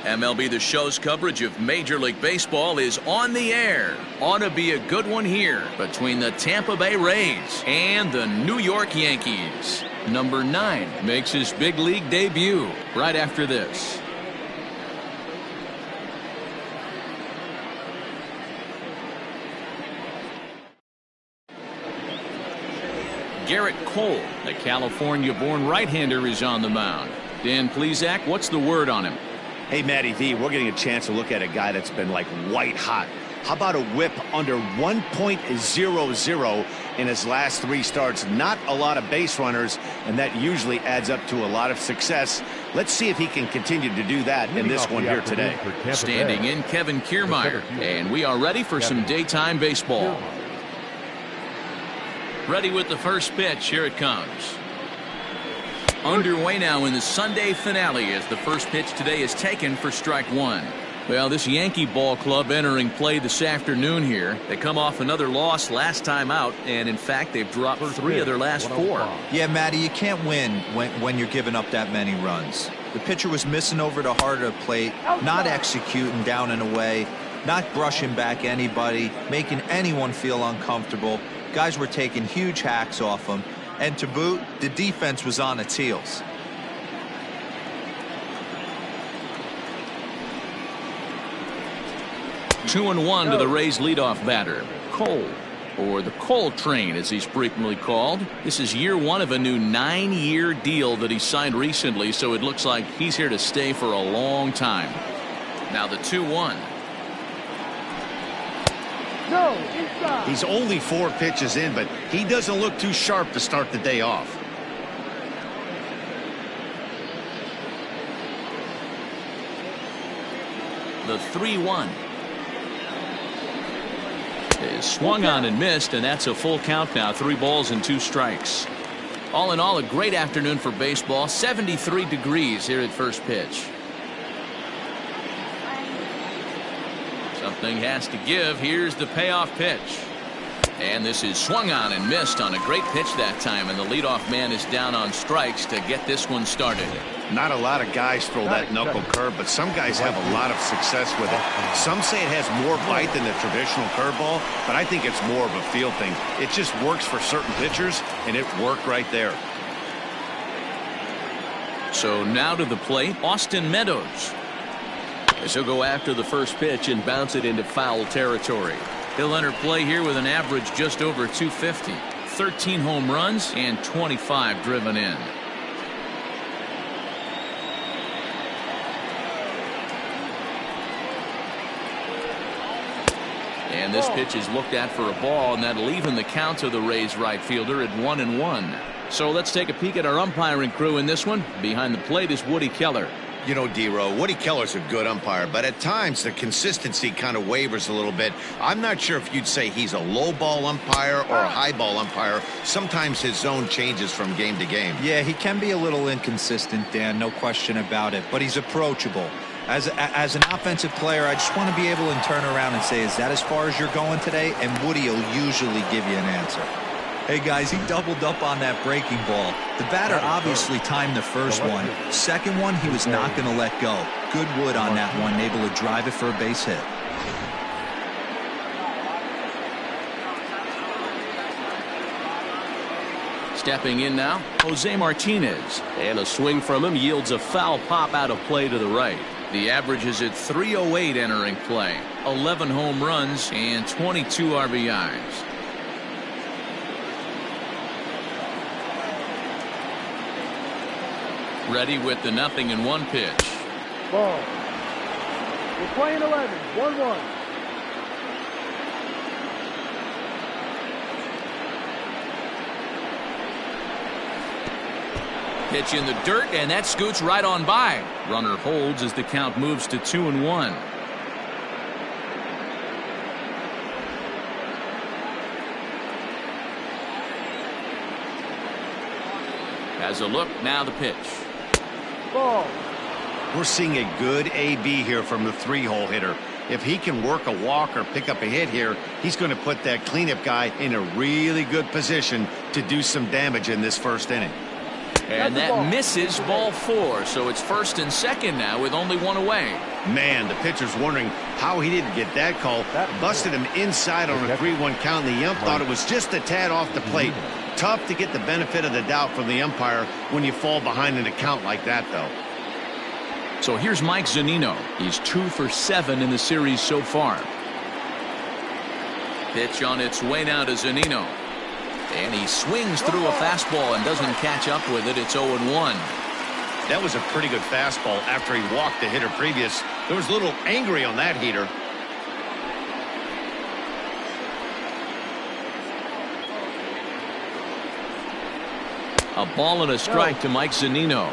MLB the Show's coverage of Major League Baseball is on the air. Ought to be a good one here between the Tampa Bay Rays and the New York Yankees. Number 9 makes his big league debut right after this. Garrett Cole, the California-born right-hander, is on the mound. Dan Plesac, what's the word on him? Hey, Matty V, we're getting a chance to look at a guy that's been like white hot. How about a whip under 1.00 in his last 3 starts? Not a lot of base runners, and that usually adds up to a lot of success. Let's see if he can continue to do that in this one here today. Standing in, Kevin Kiermaier, and we are ready for some daytime baseball. Ready with the first pitch. Here it comes. Underway now in the Sunday finale as the first pitch today is taken for strike 1. Well, this Yankee ball club entering play this afternoon here. They come off another loss last time out, and in fact they've dropped 3 of their last 4. Yeah, Matty, you can't win when you're giving up that many runs. The pitcher was missing over the heart of the plate, not executing down and away, not brushing back anybody, making anyone feel uncomfortable. Guys were taking huge hacks off him, and to boot, the defense was on its heels. Two and one to the Rays leadoff batter, Cole, or the Cole train as he's frequently called. This is year 1 of a new 9-year deal that he signed recently, so it looks like he's here to stay for a long time. Now the 2-1. No, he's only 4 pitches in, but he doesn't look too sharp to start the day off. The 3-1 is swung on and missed, and that's a full count now. 3 balls and 2 strikes. All in all, a great afternoon for baseball. 73 degrees here at first pitch. Something has to give. Here's the payoff pitch. And this is swung on and missed on a great pitch that time. And the leadoff man is down on strikes to get this one started. Not a lot of guys throw that knuckle curve, but some guys have a lot of success with it. Some say it has more bite than the traditional curveball, but I think it's more of a feel thing. It just works for certain pitchers, and it worked right there. So now to the plate, Austin Meadows. As he'll go after the first pitch and bounce it into foul territory. He'll enter play here with an average just over 250. 13 home runs and 25 driven in. And this pitch is looked at for a ball, and that'll even the count to the Rays right fielder at 1-1. So let's take a peek at our umpiring crew in this one. Behind the plate is Woody Keller. You know, D-Row, Woody Keller's a good umpire, but at times the consistency kind of wavers a little bit. I'm not sure if you'd say he's a low ball umpire or a high ball umpire. Sometimes his zone changes from game to game. Yeah, he can be a little inconsistent, Dan, no question about it, but he's approachable. As an offensive player, I just want to be able to turn around and say, is that as far as you're going today? And Woody will usually give you an answer. Hey, guys, he doubled up on that breaking ball. The batter obviously timed the first one. Second one, he was not going to let go. Good wood on that one, able to drive it for a base hit. Stepping in now, Jose Martinez. And a swing from him yields a foul pop out of play to the right. The average is at 308 entering play. 11 home runs and 22 RBIs. Ready with the 0-1 pitch. Ball. We're playing 11. 1-1. Pitch in the dirt, and that scoots right on by. Runner holds as the count moves to 2-1. Has a look, now the pitch. Ball. We're seeing a good AB here from the 3-hole hitter. If he can work a walk or pick up a hit here, he's going to put that cleanup guy in a really good position to do some damage in this first inning. And that misses ball 4, so it's 1st and 2nd now with only 1 away. Man, the pitcher's wondering how he didn't get that call. Busted him inside on a 3-1 count, and the ump thought it was just a tad off the plate. Tough to get the benefit of the doubt from the umpire when you fall behind in a count like that, though. So here's Mike Zunino. He's 2 for 7 in the series so far. Pitch on its way now to Zunino. And he swings through a fastball and doesn't catch up with it. It's 0-1. That was a pretty good fastball after he walked the hitter previous. There was a little angry on that heater. A ball and a strike to Mike Zunino.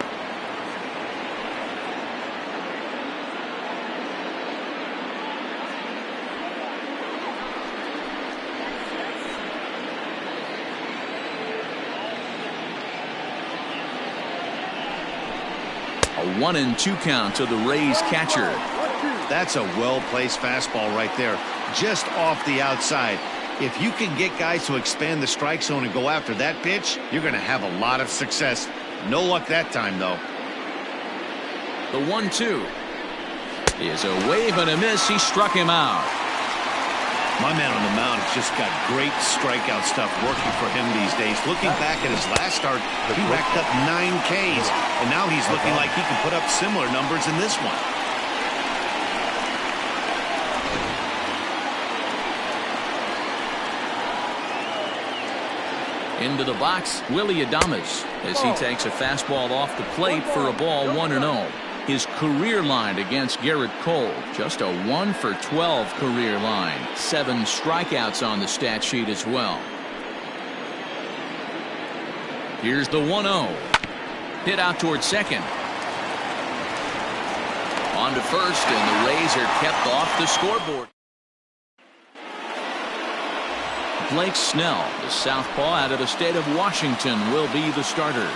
A 1-2 count to the Rays catcher. That's a well-placed fastball right there, just off the outside. If you can get guys to expand the strike zone and go after that pitch, you're going to have a lot of success. No luck that time, though. The 1-2 is a wave and a miss. He struck him out. My man on the mound has just got great strikeout stuff working for him these days. Looking back at his last start, he racked up 9 Ks, and now he's looking like he can put up similar numbers in this one. Into the box, Willie Adames, as he takes a fastball off the plate for a ball 1-0. His career line against Garrett Cole, just a 1 for 12 career line. 7 strikeouts on the stat sheet as well. Here's the 1-0. Hit out towards second. On to first, and the Rays are kept off the scoreboard. Blake Snell, the southpaw out of the state of Washington, will be the starter.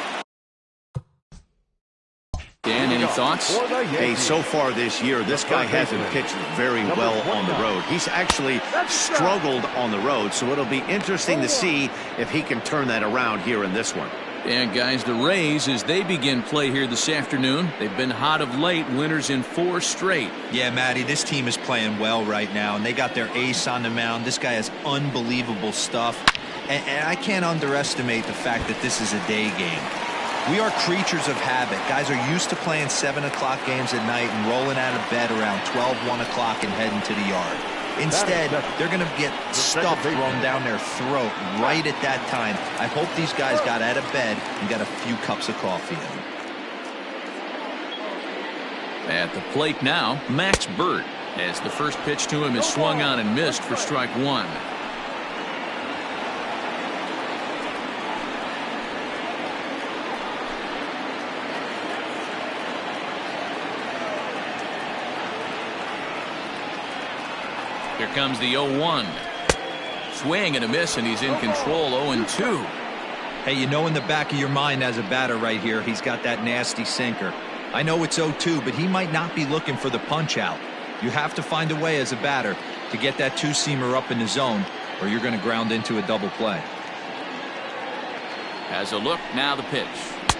Dan, any thoughts? Hey, so far this year, this guy hasn't pitched very well on the road. He's actually struggled on the road, so it'll be interesting to see if he can turn that around here in this one. And guys, the Rays, as they begin play here this afternoon, they've been hot of late, winners in 4 straight. Yeah, Matty, this team is playing well right now, and they got their ace on the mound. This guy has unbelievable stuff, and I can't underestimate the fact that this is a day game. We are creatures of habit. Guys are used to playing 7 o'clock games at night and rolling out of bed around 12, 1 o'clock and heading to the yard. Instead, they're going to get stuff thrown down their throat right at that time. I hope these guys got out of bed and got a few cups of coffee in them. At the plate now, Max Burt, as the first pitch to him is swung on and missed for strike 1. Here comes the 0-1. Swing and a miss, and he's in control. 0-2. Hey, you know in the back of your mind as a batter right here, he's got that nasty sinker. I know it's 0-2, but he might not be looking for the punch out. You have to find a way as a batter to get that 2-seamer up in the zone, or you're going to ground into a double play. Has a look, now the pitch.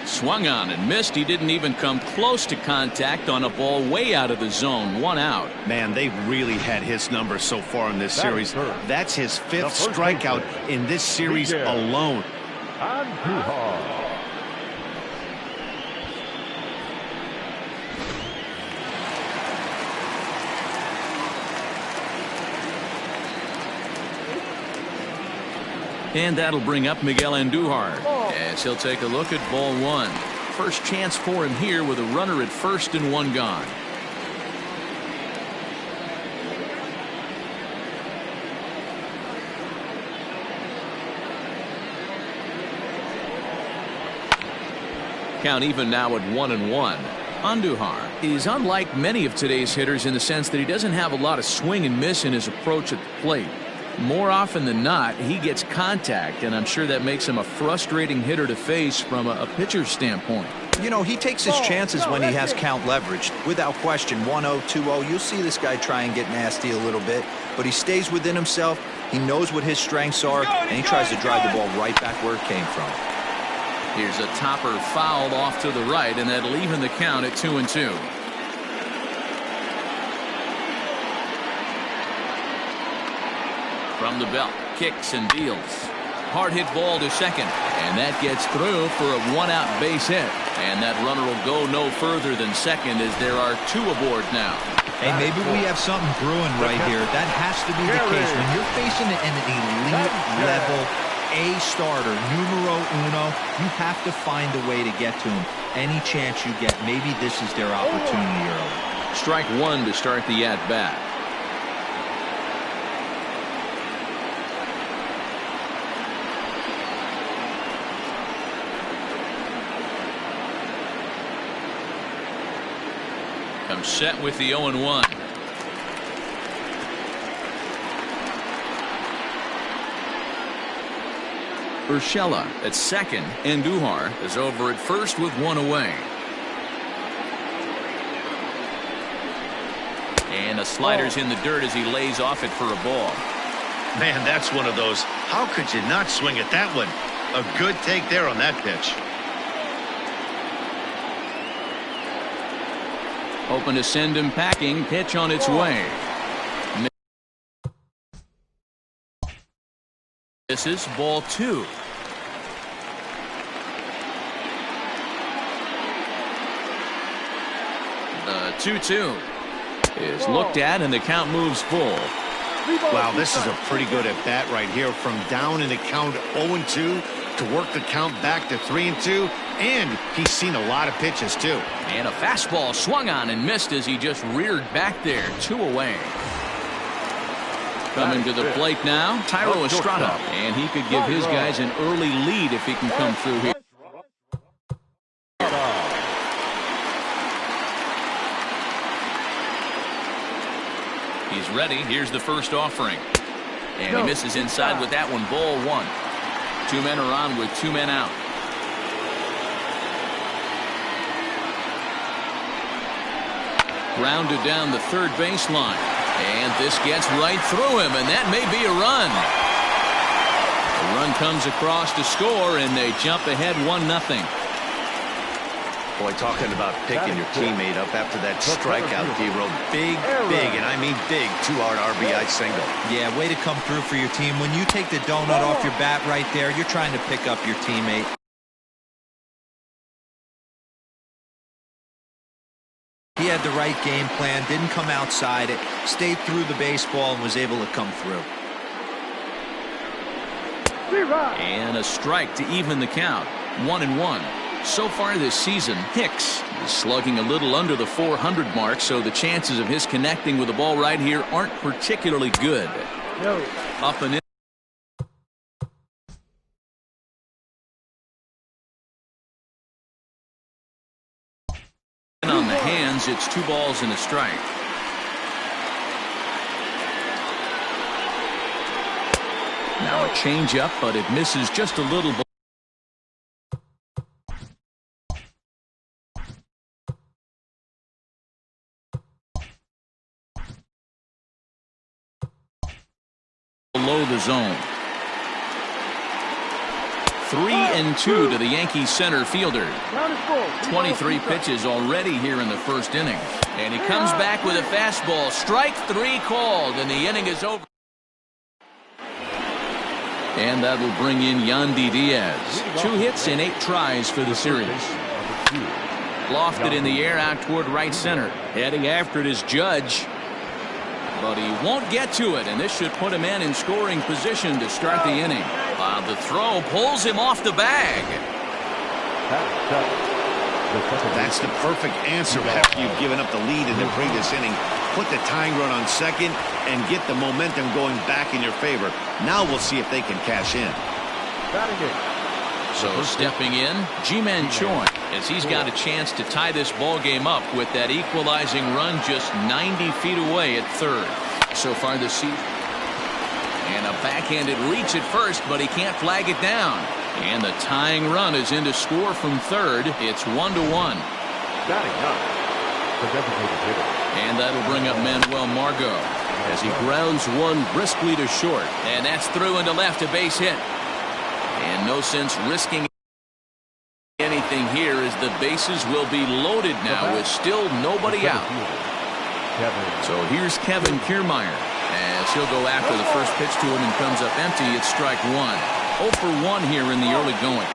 Swung on and missed. He didn't even come close to contact on a ball way out of the zone. 1 out. Man, they've really had his number so far in this series. That's his 5th strikeout in this series alone. And that'll bring up Miguel Andujar as he'll take a look at ball 1. First chance for him here with a runner at first and 1 gone. Count even now at 1-1. Andujar is unlike many of today's hitters in the sense that he doesn't have a lot of swing and miss in his approach at the plate. More often than not, he gets contact, and I'm sure that makes him a frustrating hitter to face from a pitcher's standpoint. You know, he takes his chances when he has count leveraged. Without question, 1-0, 2-0, you'll see this guy try and get nasty a little bit, but he stays within himself. He knows what his strengths are, and he tries to drive the ball right back where it came from. Here's a topper foul off to the right, and that'll even the count at 2-2. From the belt, kicks and deals. Hard hit ball to second, and that gets through for a one-out base hit. And that runner will go no further than second as there are two aboard now. Hey, maybe we have something brewing right here. That has to be the case. When you're facing an elite level A starter, numero uno, you have to find a way to get to him. Any chance you get, maybe this is their opportunity early. Strike one to start the at-bat. Comes set with the 0-1. Urshela at second, and Duhar is over at first with one away. And the slider's in the dirt as he lays off it for a ball. Man, that's one of those. How could you not swing at that one? A good take there on that pitch. Open to send him packing. Pitch on its way. This is ball two. The 2-2 is looked at, and the count moves full. Wow, this is a pretty good at bat right here. From down in the count 0-2 to work the count back to 3-2, and he's seen a lot of pitches too. And a fastball swung on and missed as he just reared back there. 2 away. Coming to the plate now, Tyro Estrada, and he could give his guys an early lead if he can come through here. He's ready. Here's the first offering. And he misses inside with that one. Ball one. 2 men are on with 2 men out. Grounded down the third baseline. And this gets right through him, and that may be a run. The run comes across to score, and they jump ahead 1-0. Boy, talking about picking your teammate up after that strikeout, D-Row. Big, and I mean big, 2-hard RBI single. Yeah, way to come through for your team. When you take the donut off your bat right there, you're trying to pick up your teammate. He had the right game plan, didn't come outside it, stayed through the baseball, and was able to come through. And a strike to even the count. 1-1. So far this season, Hicks is slugging a little under the 400 mark, so the chances of his connecting with the ball right here aren't particularly good. Up and in. On the hands, it's 2 balls and a strike. Now a changeup, but it misses just a little. Below the zone. 3-2 to the Yankees center fielder. 23 pitches already here in the first inning. And he comes back with a fastball. Strike 3 called, and the inning is over. And that will bring in Yandy Diaz. 2 hits and 8 tries for the series. Lofted in the air out toward right center. Heading after it is Judge. But he won't get to it, and this should put him in scoring position to start the inning. The throw pulls him off the bag. That's the perfect answer after you've given up the lead in the previous inning. Put the tying run on second and get the momentum going back in your favor. Now we'll see if they can cash in. So stepping in, Ji-Man Choi, as he's got a chance to tie this ball game up with that equalizing run just 90 feet away at third. So far this season. And a backhanded reach at first, but he can't flag it down. And the tying run is in to score from third. It's 1-1. And that'll bring up Manuel Margot as he grounds one briskly to short. And that's through into left, a base hit. And no sense risking happening here as the bases will be loaded now with still nobody out. So here's Kevin Kiermaier as he'll go after the first pitch to him and comes up empty. It's strike one. 0 for 1 here in the early going.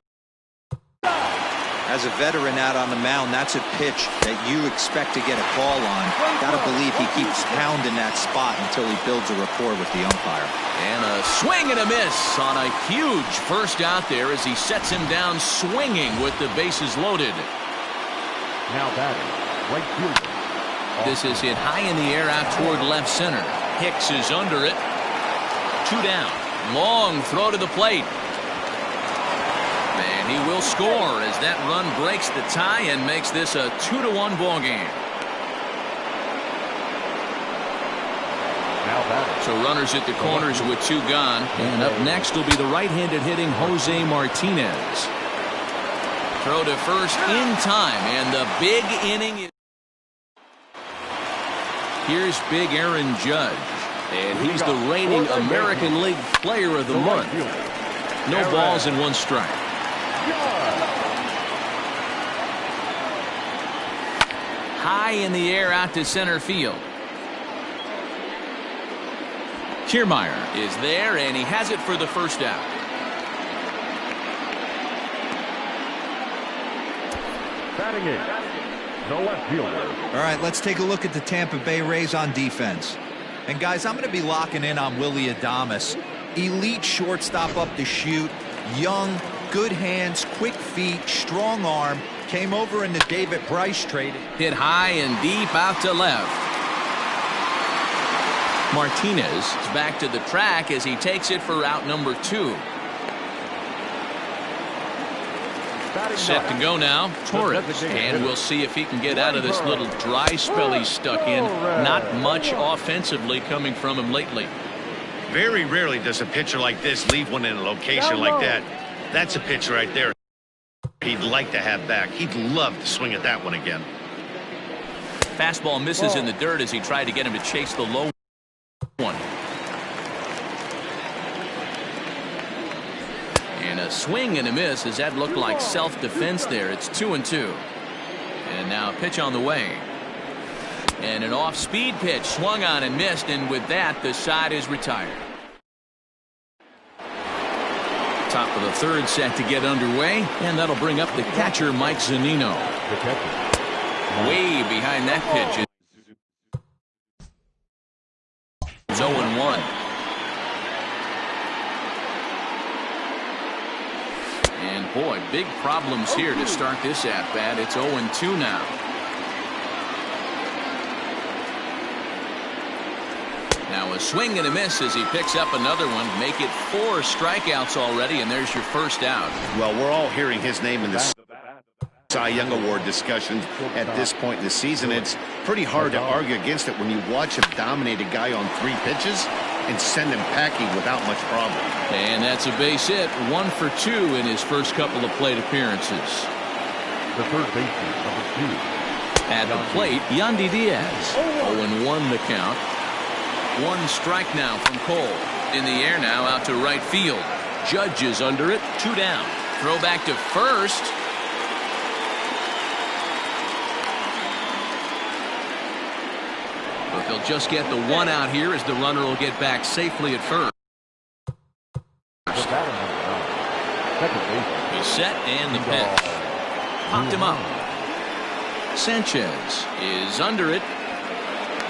As a veteran out on the mound, that's a pitch that you expect to get a call on. Got to believe he keeps pounding that spot until he builds a rapport with the umpire. And a swing and a miss on a huge first out there as he sets him down swinging with the bases loaded. Now batting, right fielder. This is hit high in the air out toward left center. Hicks is under it. 2 down. Long throw to the plate. And he will score as that run breaks the tie and makes this a 2-1 ball game. So runners at the corners with 2 gone. And up next will be the right-handed hitting Jose Martinez. Throw to first in time, and the big inning is. Here's big Aaron Judge, and he's the reigning American League Player of the Month. No balls and 1 strike. High in the air out to center field. Kiermaier is there, and he has it for the first out. Batting in, the left fielder. All right, let's take a look at the Tampa Bay Rays on defense. And guys, I'm going to be locking in on Willy Adames. Elite shortstop up the chute, young, good hands, quick feet, strong arm. Came over in the David Price trade. Hit high and deep out to left. Martinez is back to the track as he takes it for out number 2. Set to go now, Torres, and we'll see if he can get out of this little dry spell he's stuck in. Not much offensively coming from him lately. Very rarely does a pitcher like this leave one in a location like that. That's a pitch right there he'd like to have back. He'd love to swing at that one again. Fastball misses in the dirt as he tried to get him to chase the low one. And a swing and a miss as that looked like self-defense there. It's 2-2. And now a pitch on the way. And an off-speed pitch swung on and missed, and with that the side is retired. Top of the 3rd set to get underway, and that'll bring up the catcher Mike Zunino. Way behind that pitch. It's 0-1. And boy, big problems here to start this at bat. It's 0-2 now. Now a swing and a miss as he picks up another one. Make it 4 strikeouts already, and there's your first out. Well, we're all hearing his name in the Cy Young Award discussions at this point in the season. It's pretty hard to argue against it when you watch him dominate a guy on 3 pitches and send him packing without much problem. And that's a base hit. 1 for 2 in his first couple of plate appearances. The third baseman, number 2. At the plate, Yandy Diaz. 0-1 the count. 1 strike now from Cole. In the air now out to right field. Judge is under it. 2 down. Throw back to first. But they'll just get the 1 out here as the runner will get back safely at first. He's set and the pitch. Popped him up. Sanchez is under it.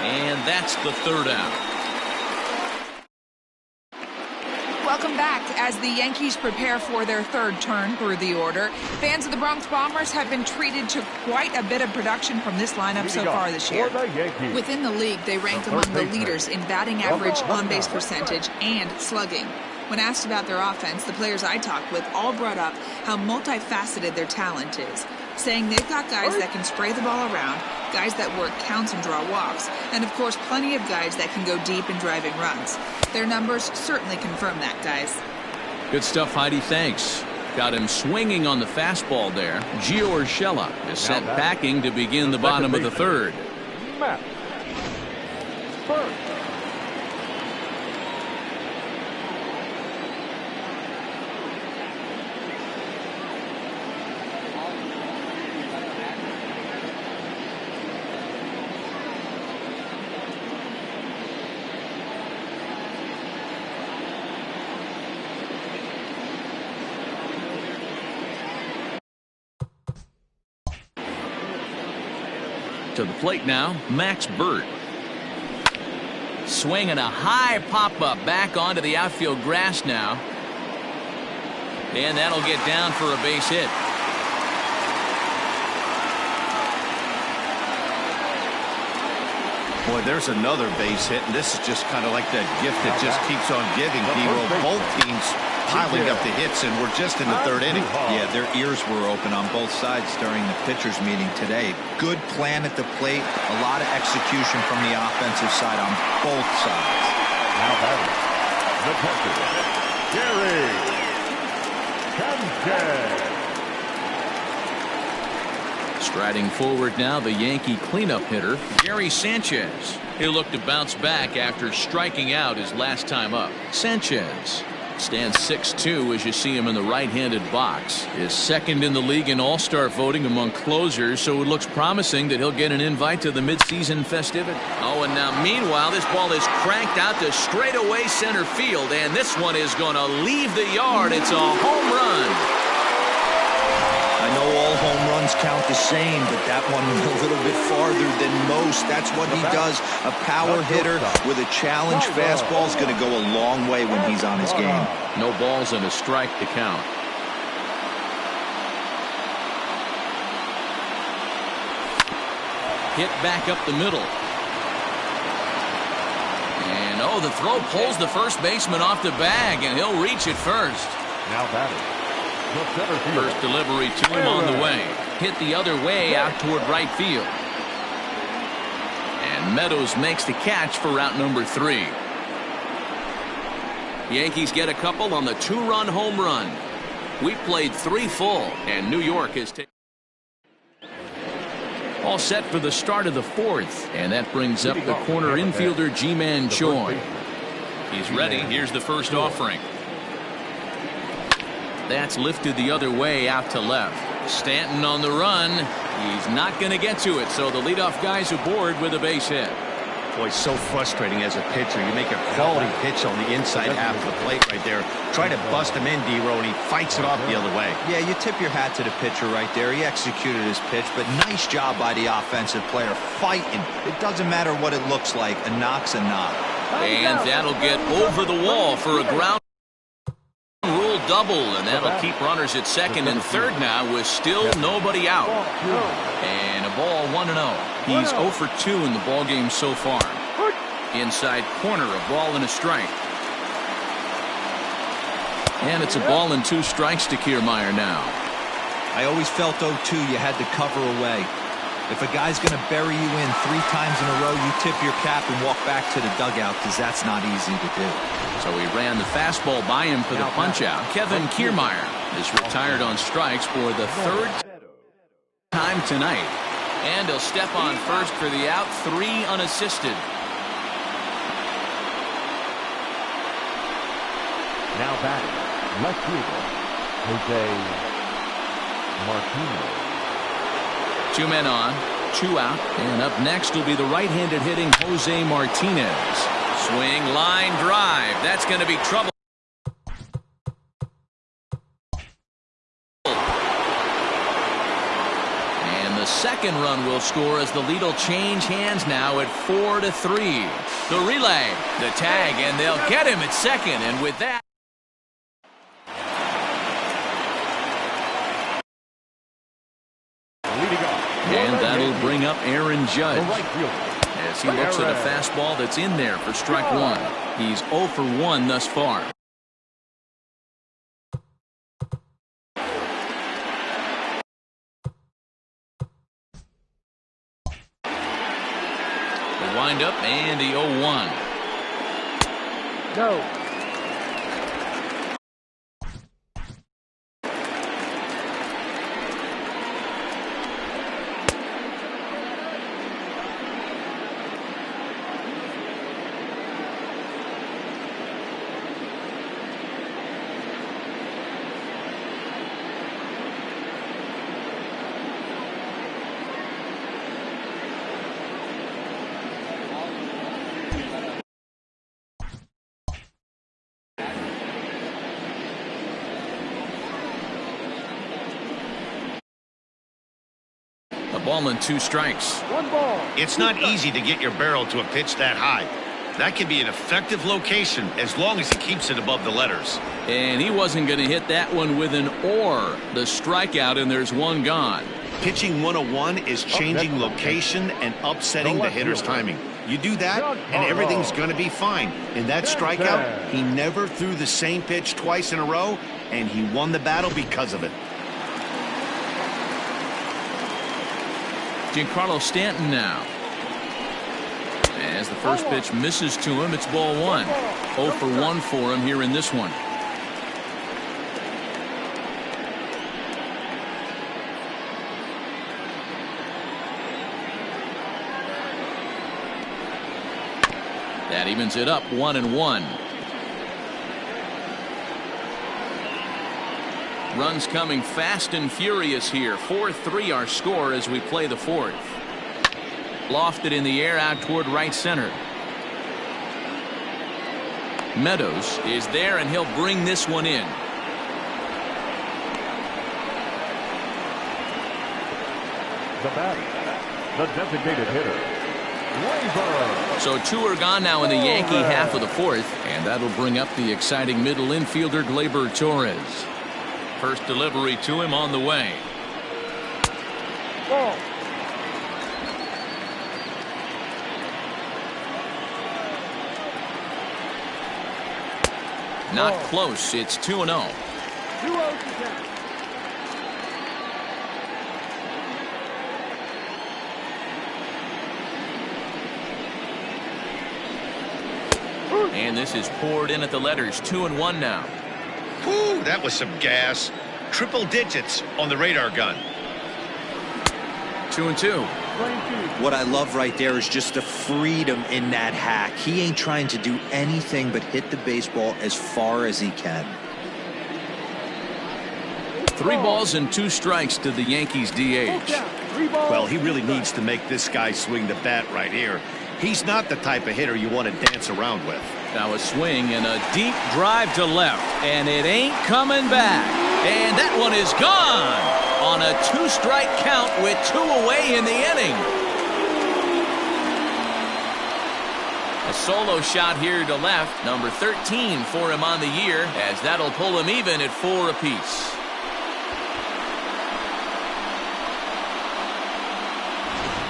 And that's the 3rd out. Welcome back. As the Yankees prepare for their 3rd turn through the order, fans of the Bronx Bombers have been treated to quite a bit of production from this lineup so far this year. Within the league, they ranked among the leaders in batting average, on-base percentage, and slugging. When asked about their offense, the players I talked with all brought up how multifaceted their talent is, saying they've got guys that can spray the ball around, guys that work counts and draw walks, and of course plenty of guys that can go deep in driving runs. Their numbers certainly confirm that, guys. Good stuff, Heidi. Thanks. Got him swinging on the fastball there. Gio Urshela is set backing to begin the bottom of the 3rd. Matt. First. To the plate now, Max Bird. Swinging a high pop-up back onto the outfield grass now. And that'll get down for a base hit. Boy, there's another base hit, and this is just kind of like that gift that just keeps on giving, Dero. Both teams piling up the hits, and we're just in the third inning. Yeah, their ears were open on both sides during the pitchers meeting today. Good plan at the plate, a lot of execution from the offensive side on both sides. Now batting, the catcher, Gary Sanchez. Striding forward now, the Yankee cleanup hitter, Gary Sanchez. He'll look to bounce back after striking out his last time up. Sanchez stands 6'2" as you see him in the right-handed box. Is second in the league in all-star voting among closers, so it looks promising that he'll get an invite to the midseason festivity. Oh, and now meanwhile, this ball is cranked out to straightaway center field, and this one is going to leave the yard. It's a home run. I know all home runs count the same, but that one went a little bit farther than most. That's what he does. A power hitter with a challenge fastball is going to go a long way when he's on his game. No balls and a strike to count. Hit back up the middle. And oh, the throw pulls the first baseman off the bag, and he'll reach it first. Now batting. First delivery to him on the way. Hit the other way out toward right field. And Meadows makes the catch for route number 3. Yankees get a couple on the 2-run home run. We played 3 full, and New York is taking. All set for the start of the 4th, and that brings up the corner infielder Ji-Man Choi. He's ready. Here's the first offering. That's lifted the other way out to left. Stanton on the run. He's not going to get to it, so the leadoff guy's aboard with a base hit. Boy, so frustrating as a pitcher. You make a quality pitch on the inside half of the plate right there. Try to bust him in, Dero, and he fights it off the other way. Yeah, you tip your hat to the pitcher right there. He executed his pitch, but nice job by the offensive player fighting. It doesn't matter what it looks like. A knock's a knock. And that'll get over the wall for a ground rule double, and that'll keep runners at second and third now with still nobody out. And a ball 1-0. He's 0 for 2 in the ball game so far. Inside corner, a ball and a strike. And it's a ball and 2 strikes to Kiermaier now. I always felt 0-2 you had to cover away. If a guy's going to bury you in 3 times in a row, you tip your cap and walk back to the dugout, because that's not easy to do. So he ran the fastball by him for the punch-out. Kevin Kiermaier is retired on strikes for the 3rd time tonight. And he'll step on first for the out, 3 unassisted. Now batting, left fielder, Jose Martinez. 2 men on, 2 out, and up next will be the right-handed hitting Jose Martinez. Swing, line, drive. That's going to be trouble. And the second run will score as the lead will change hands now at 4-3. The relay, the tag, and they'll get him at second. And with that, and that'll bring up Aaron Judge as he looks at a fastball that's in there for strike 1. He's 0 for 1 thus far. The windup and the 0-1. No. Ball and 2 strikes. 1 ball. It's not easy to get your barrel to a pitch that high. That can be an effective location as long as he keeps it above the letters. And he wasn't going to hit that one with an or. The strikeout, and there's 1 gone. Pitching 101 is changing location and upsetting the hitter's timing. You do that, and everything's going to be fine. In that strikeout, he never threw the same pitch twice in a row, and he won the battle because of it. Giancarlo Stanton now. As the first pitch misses to him, it's ball 1. 0 for 1 for him here in this one. That evens it up 1-1. Runs coming fast and furious here. 4-3 our score as we play the 4th. Lofted in the air out toward right center. Meadows is there, and he'll bring this one in. The batter, the designated hitter, Labor. So 2 are gone now in the Yankee half of the 4th, and that'll bring up the exciting middle infielder Gleyber Torres. First delivery to him on the way. Ball. Not close. It's 2-0. 2 outs to count. And this is poured in at the letters. 2-1 now. Whew, that was some gas. Triple digits on the radar gun. 2-2. What I love right there is just the freedom in that hack. He ain't trying to do anything but hit the baseball as far as he can. 3 balls and 2 strikes to the Yankees DH. Well, he really needs to make this guy swing the bat right here. He's not the type of hitter you want to dance around with. Now a swing and a deep drive to left, and it ain't coming back. And that one is gone on a 2-strike count with 2 away in the inning. A solo shot here to left, number 13 for him on the year, as that'll pull him even at 4 apiece.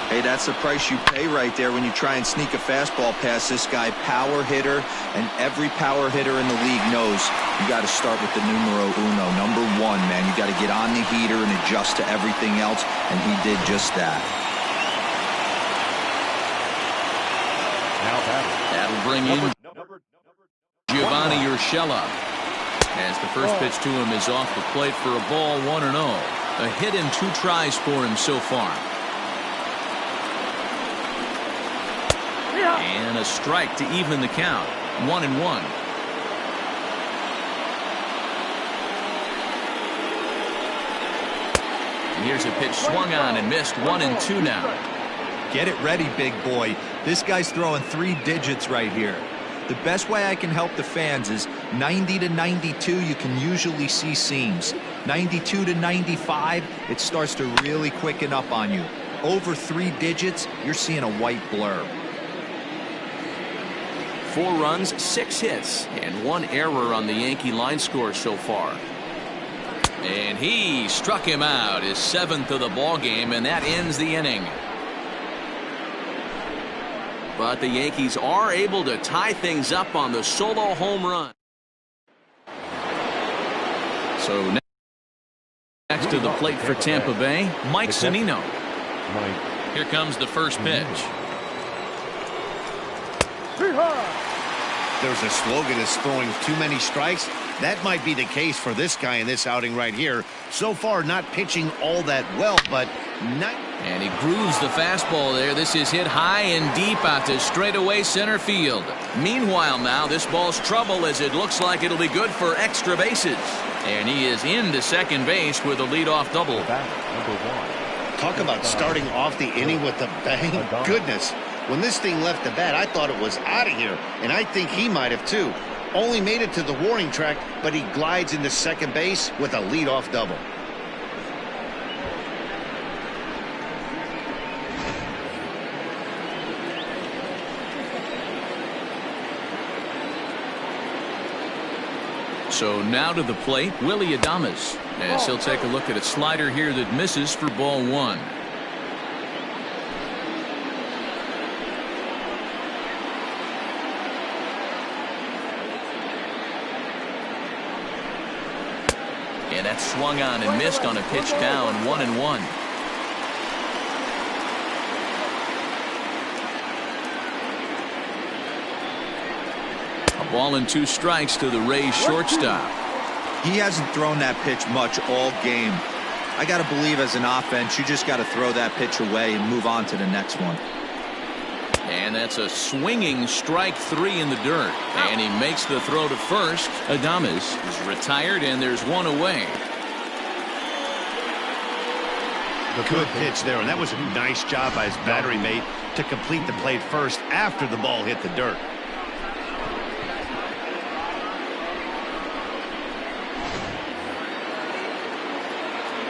Hey, that's the price you pay right there when you try and sneak a fastball past this guy. Power hitter, and every power hitter in the league knows you got to start with the numero uno, number 1, man. You got to get on the heater and adjust to everything else, and he did just that. Now That'll bring in Giovanni Urshela, as the first pitch to him is off the plate for a ball. 1-0. A hit in 2 tries for him so far. And a strike to even the count. 1-1. And here's a pitch swung on and missed. 1-2 now. Get it ready, big boy. This guy's throwing 3 digits right here. The best way I can help the fans is 90 to 92, you can usually see seams. 92 to 95, it starts to really quicken up on you. Over 3 digits, you're seeing a white blur. 4 runs, 6 hits, and 1 error on the Yankee line score so far. And he struck him out, his 7th of the ball game, and that ends the inning. But the Yankees are able to tie things up on the solo home run. So next to the plate for Tampa Bay, Mike Zunino. Here comes the first pitch. There's a slogan as throwing too many strikes. That might be the case for this guy in this outing right here. So far, not pitching all that well, but not. And he grooves the fastball there. This is hit high and deep out to straightaway center field. Meanwhile now, this ball's trouble as it looks like it'll be good for extra bases. And he is into second base with a leadoff double. Talk about starting off the inning with a bang. Goodness. When this thing left the bat, I thought it was out of here, and I think he might have too. Only made it to the warning track, but he glides into second base with a leadoff double. So now to the plate, Willie Adames, as he'll take a look at a slider here that misses for ball one. And that's swung on and missed on a pitch down, 1-1. A ball and 2 strikes to the Rays shortstop. He hasn't thrown that pitch much all game. I got to believe as an offense, you just got to throw that pitch away and move on to the next one. And that's a swinging strike 3 in the dirt. And he makes the throw to first. Adames is retired, and there's 1 away. Good pitch there, and that was a nice job by his battery mate to complete the play first after the ball hit the dirt.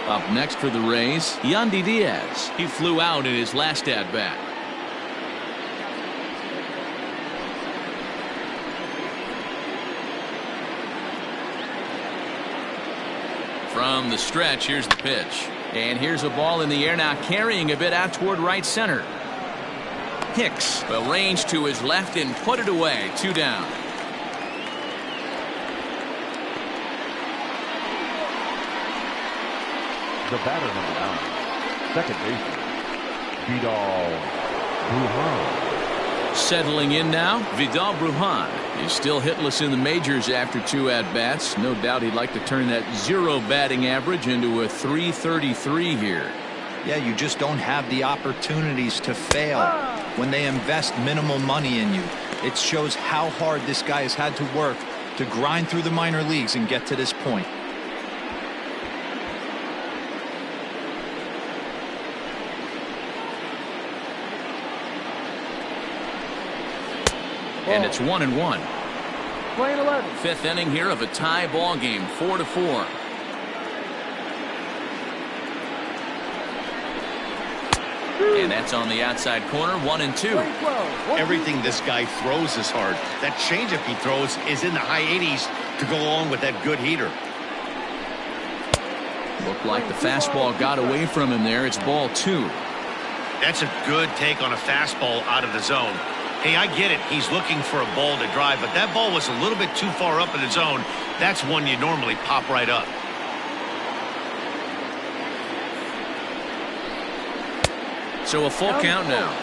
Up next for the Rays, Yandy Diaz. He flew out in his last at-bat. From the stretch, here's the pitch. And here's a ball in the air now, carrying a bit out toward right center. Hicks will range to his left and put it away. 2 down. The batter, number 9, second baseman, Vidal Brujan. Settling in now, Vidal Brujan. He's still hitless in the majors after 2 at-bats. No doubt he'd like to turn that 0 batting average into a .333 here. Yeah, you just don't have the opportunities to fail when they invest minimal money in you. It shows how hard this guy has had to work to grind through the minor leagues and get to this point. And it's 1-1. Playing 11. 5th inning here of a tie ball game, 4-4. And that's on the outside corner, 1-2. Everything this guy throws is hard. That changeup he throws is in the high 80s to go along with that good heater. Looked like the fastball got away from him there. It's ball 2. That's a good take on a fastball out of the zone. Hey, I get it. He's looking for a ball to drive, but that ball was a little bit too far up in the zone. That's one you normally pop right up. So a full count now.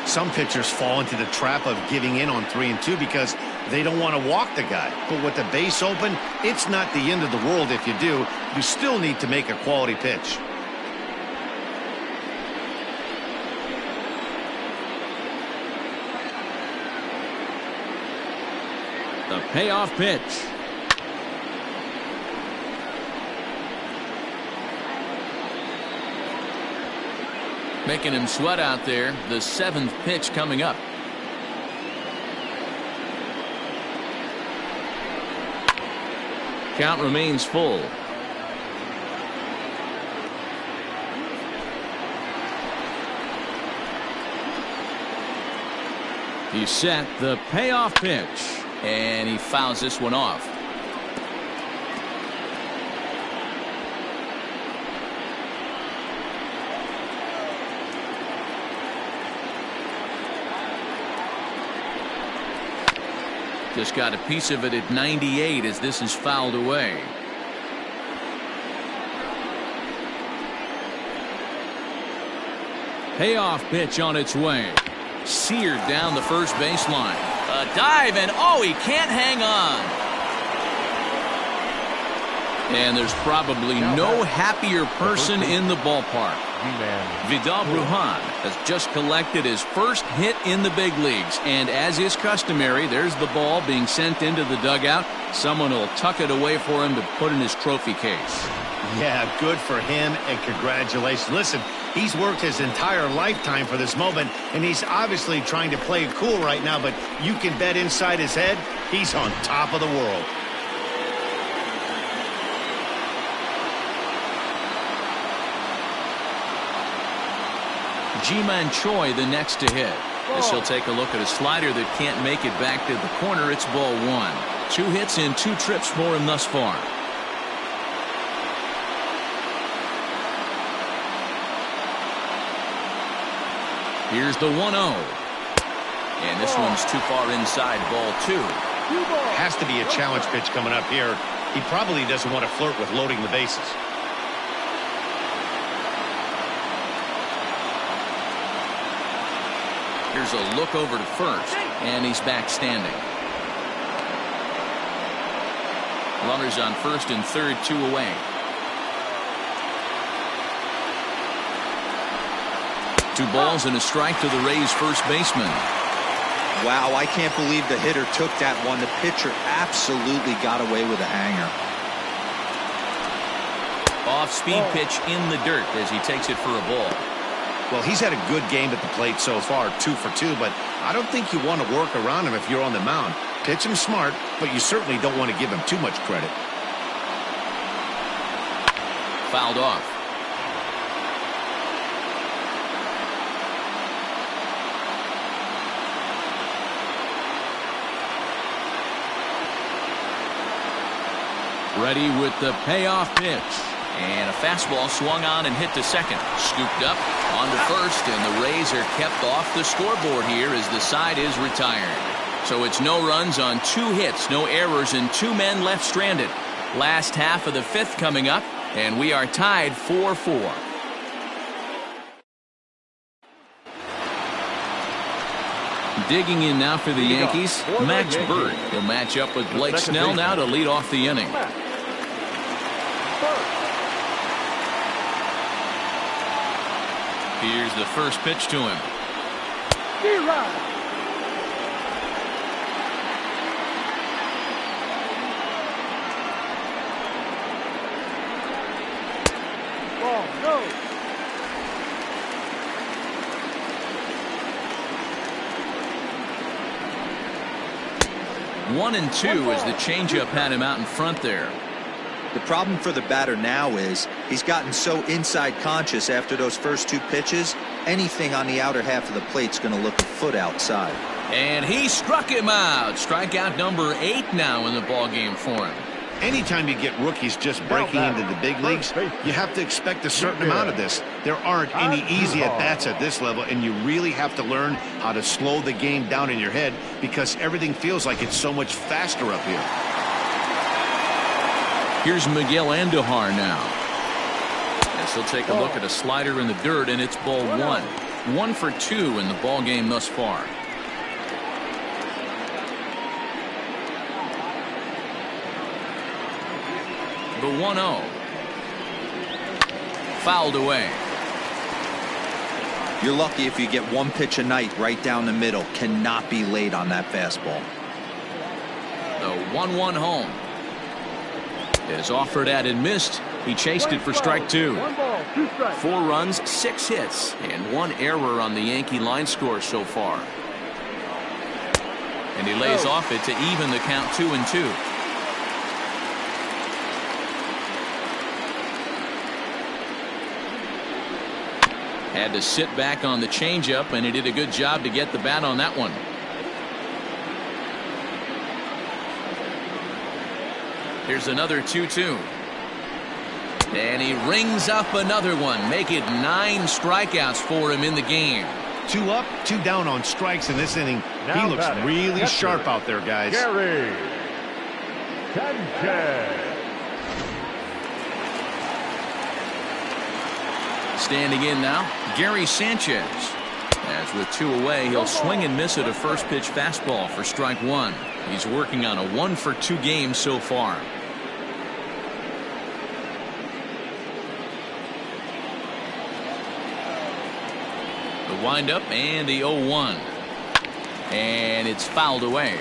Some pitchers fall into the trap of giving in on 3 and 2 because they don't want to walk the guy. But with the base open, it's not the end of the world if you do. You still need to make a quality pitch. The payoff pitch. Making him sweat out there. The 7th pitch coming up. Count remains full. He's set the payoff pitch. And he fouls this one off. Just got a piece of it at 98 as this is fouled away. Payoff pitch on its way. Seared down the first baseline. A dive, and oh, he can't hang on. And there's probably no happier person in the ballpark. Vidal Brujan has just collected his first hit in the big leagues. And as is customary, there's the ball being sent into the dugout. Someone will tuck it away for him to put in his trophy case. Yeah, good for him, and congratulations. Listen, he's worked his entire lifetime for this moment, and he's obviously trying to play it cool right now, but you can bet inside his head, he's on top of the world. Ji-Man Choi the next to hit. As he'll take a look at a slider that can't make it back to the corner. It's ball 1. 2 hits and 2 trips for him thus far. Here's the 1-0. And this one's too far inside, ball 2. Has to be a challenge pitch coming up here. He probably doesn't want to flirt with loading the bases. Here's a look over to first, and he's back standing. Runners on first and third, 2 away. Two balls and a strike to the Rays first baseman. Wow, I can't believe the hitter took that one. The pitcher absolutely got away with a hanger. Off-speed pitch in the dirt as he takes it for a ball. Well, he's had a good game at the plate so far, 2 for 2, but I don't think you want to work around him if you're on the mound. Pitch him smart, but you certainly don't want to give him too much credit. Fouled off. Ready with the payoff pitch. And a fastball swung on and hit to second. Scooped up onto first, and the Rays are kept off the scoreboard here as the side is retired. So it's no runs on 2 hits, no errors, and 2 men left stranded. Last half of the 5th coming up, and we are tied 4-4. Digging in now for the Yankees, Max Bird. He'll match up with Blake Snell now to lead off the inning. Here's the first pitch to him. Ball, go. One and two as the changeup had him out in front there. The problem for the batter now is he's gotten so inside conscious after those first 2 pitches. Anything on the outer half of the plate's going to look a foot outside. And he struck him out. Strikeout number 8 now in the ballgame for him. Anytime you get rookies just breaking into the big leagues, you have to expect a certain amount of this. There aren't any easy at-bats at this level, and you really have to learn how to slow the game down in your head because everything feels like it's so much faster up here. Here's Miguel Andujar now. As he'll take a look at a slider in the dirt, and it's ball 1. 1 for 2 in the ball game thus far. The 1-0. Fouled away. You're lucky if you get 1 pitch a night right down the middle. Cannot be late on that fastball. The 1-1 home. Is offered at and missed. He chased it for strike 2. 1 ball, 2 strikes. 4 runs, 6 hits, and 1 error on the Yankee line score so far. And he lays off it to even the count 2-2. Had to sit back on the changeup, and he did a good job to get the bat on that one. Here's another 2-2. And he rings up another one. Make it 9 strikeouts for him in the game. 2 up, 2 down on strikes in this inning. Now He looks batting, really catcher, sharp out there, guys. Gary Sanchez. Standing in now, Gary Sanchez. As with 2 away, he'll swing and miss at a first pitch fastball for strike 1. He's working on a 1 for 2 game so far. The windup and the 0-1. And it's fouled away.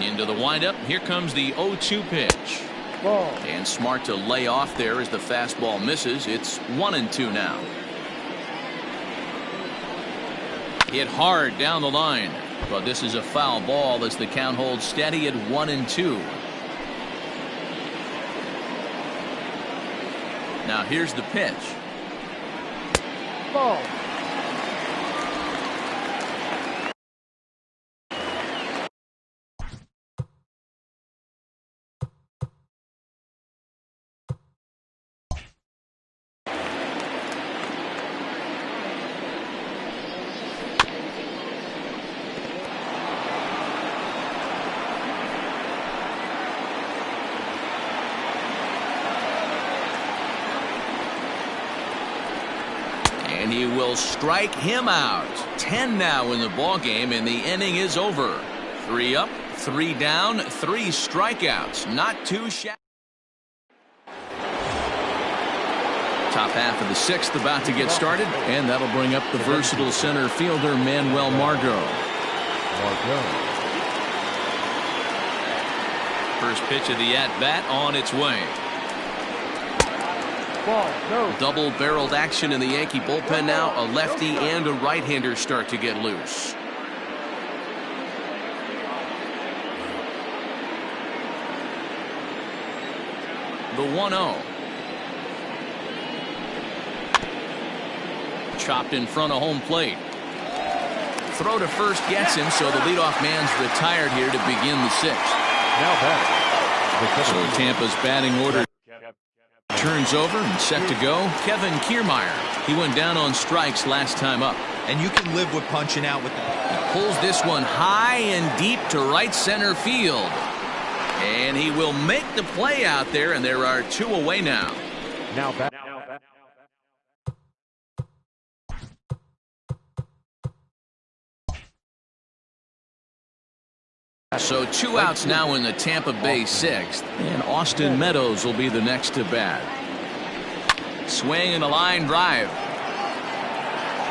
Into the windup. Here comes the 0-2 pitch. Ball. And smart to lay off there as the fastball misses. It's 1-2 now. Hit hard down the line. But this is a foul ball as the count holds steady at 1-2. Now here's the pitch. Ball. And he will strike him out. 10 now in the ball game, and the inning is over. 3 up, 3 down, 3 strikeouts. Not too shabby. Top half of the 6th about to get started, and that'll bring up the versatile center fielder Manuel Margot. First pitch of the at-bat on its way. Double-barreled action in the Yankee bullpen now. A lefty and a right-hander start to get loose. The 1-0. Chopped in front of home plate. Throw to first gets him, so the leadoff man's retired here to begin the 6th. Now batting. So Tampa's batting order turns over and set to go. Kevin Kiermaier. He went down on strikes last time up. And you can live with punching out with He pulls this one high and deep to right center field. And he will make the play out there, and there are 2 away now. Now back. So 2 outs now in the Tampa Bay 6th, and Austin Meadows will be the next to bat. Swing and a line drive.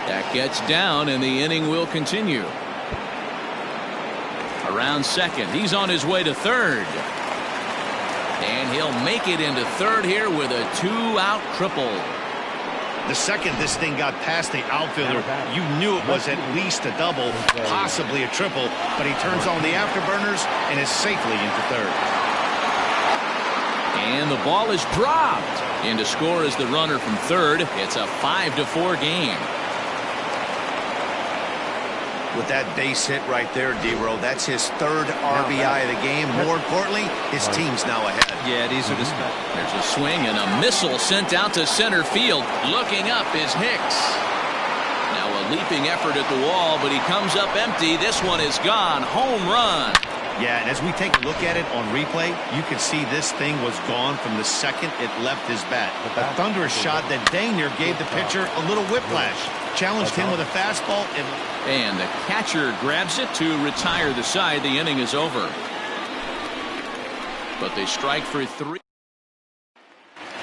That gets down, and the inning will continue. Around second, he's on his way to third. And he'll make it into third here with a 2-out triple. The second this thing got past the outfielder, you knew it was at least a double, possibly a triple, but he turns on the afterburners and is safely into third. And the ball is dropped. In to score is the runner from third. It's a 5-4 game. With that base hit right there, D-Row, that's his 3rd RBI of the game. More importantly, his team's now ahead. Yeah, these are the There's a swing and a missile sent out to center field. Looking up is Hicks. Now a leaping effort at the wall, but he comes up empty. This one is gone. Home run. Yeah, and as we take a look at it on replay, you can see this thing was gone from the second it left his bat. A thunderous shot that dang near gave the pitcher a little whiplash. Challenged him with a fastball. And the catcher grabs it to retire the side. The inning is over. But they strike for 3.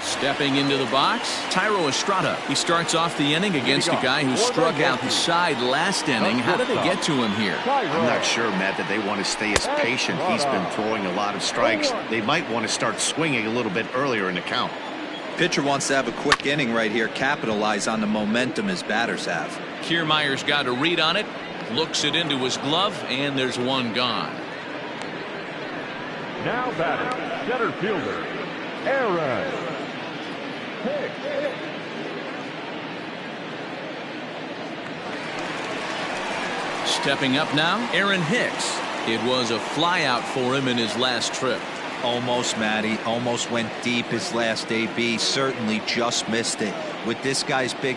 Stepping into the box, Thairo Estrada. He starts off the inning against a guy who struck out the side last inning. How did they get to him here? I'm not sure, Matt, that they want to stay as patient. He's been throwing a lot of strikes. They might want to start swinging a little bit earlier in the count. pitcher wants to have a quick inning right here, capitalize on the momentum his batters have. Kiermaier's got a read on it, looks it into his glove, and there's one gone. Now batting, center fielder, Aaron Hicks. Stepping up now, Aaron Hicks. It was a flyout for him in his last trip. Almost, Matty. Almost went deep his last AB. Certainly just missed it. With this guy's big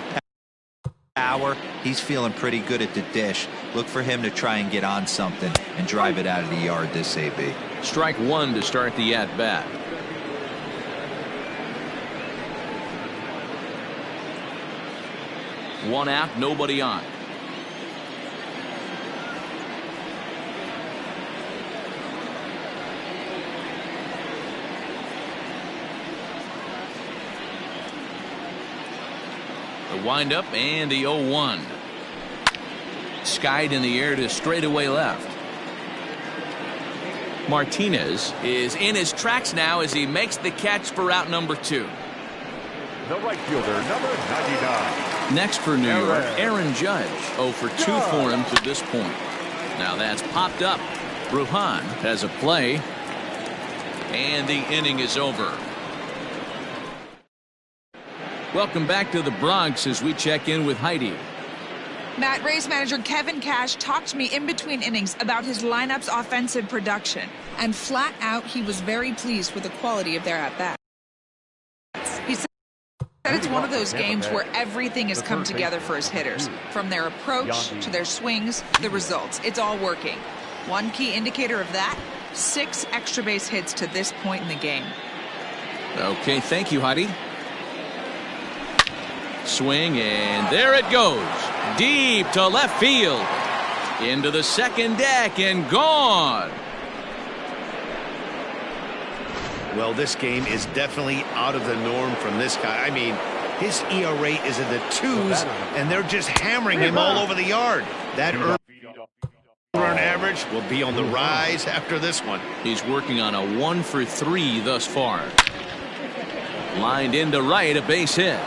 power, he's feeling pretty good at the dish. Look for him to try and get on something and drive it out of the yard this AB. Strike one to start the at-bat. One out, nobody on. The windup and the 0-1. Skied in the air to straightaway left. Martinez is in his tracks now as he makes the catch for out number 2. The right fielder, number 99. Next for New York, Aaron Judge. 0 for 2 for him to this point. Now that's popped up. Bruhan has a play. And the inning is over. Welcome back to the Bronx as we check in with Heidi. Matt, Rays manager Kevin Cash talked to me in between innings about his lineup's offensive production. And flat out, he was very pleased with the quality of their at-bats. He said it's one of those games where everything has come together for his hitters. From their approach to their swings, the results. It's all working. One key indicator of that, 6 extra base hits to this point in the game. Okay, thank you, Heidi. Swing, and there it goes. Deep to left field. Into the second deck and gone. Well, this game is definitely out of the norm from this guy. I mean, his ERA is in the 2s, and they're just hammering him all over the yard. That earned run average will be on the rise after this one. He's working on a 1-for-3 thus far. Lined into right, a base hit.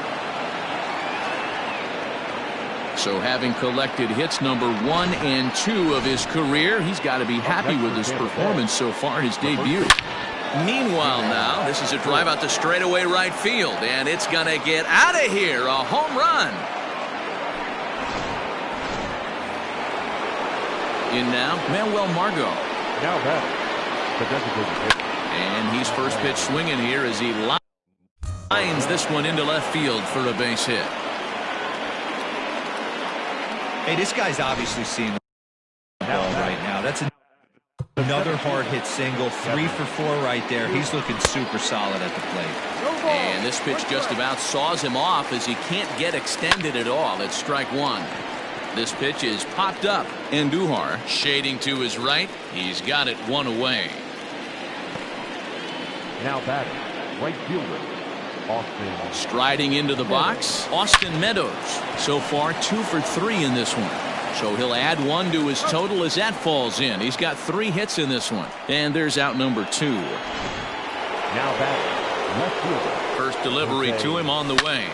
So having collected hits number 1 and 2 of his career, he's got to be happy with his performance so far in his debut. Meanwhile now, this is a drive out to straightaway right field, and it's going to get out of here. A home run. In now, Manuel Margot. Now batting, the designated hitter. And he's first pitch swinging here as he lines this one into left field for a base hit. Hey, this guy's obviously seeing the ball right now. That's another hard hit single. 3 for 4 right there. He's looking super solid at the plate. And this pitch just about saws him off as he can't get extended at all. It's strike 1. This pitch is popped up. Andujar shading to his right. He's got it 1 away. Now batting, right fielder, Austin. Striding into the box, Austin Meadows. So far 2 for 3 in this one. So he'll add 1 to his total as that falls in. He's got 3 hits in this one. And there's out number 2. Now batting, left fielder. First delivery to him on the way.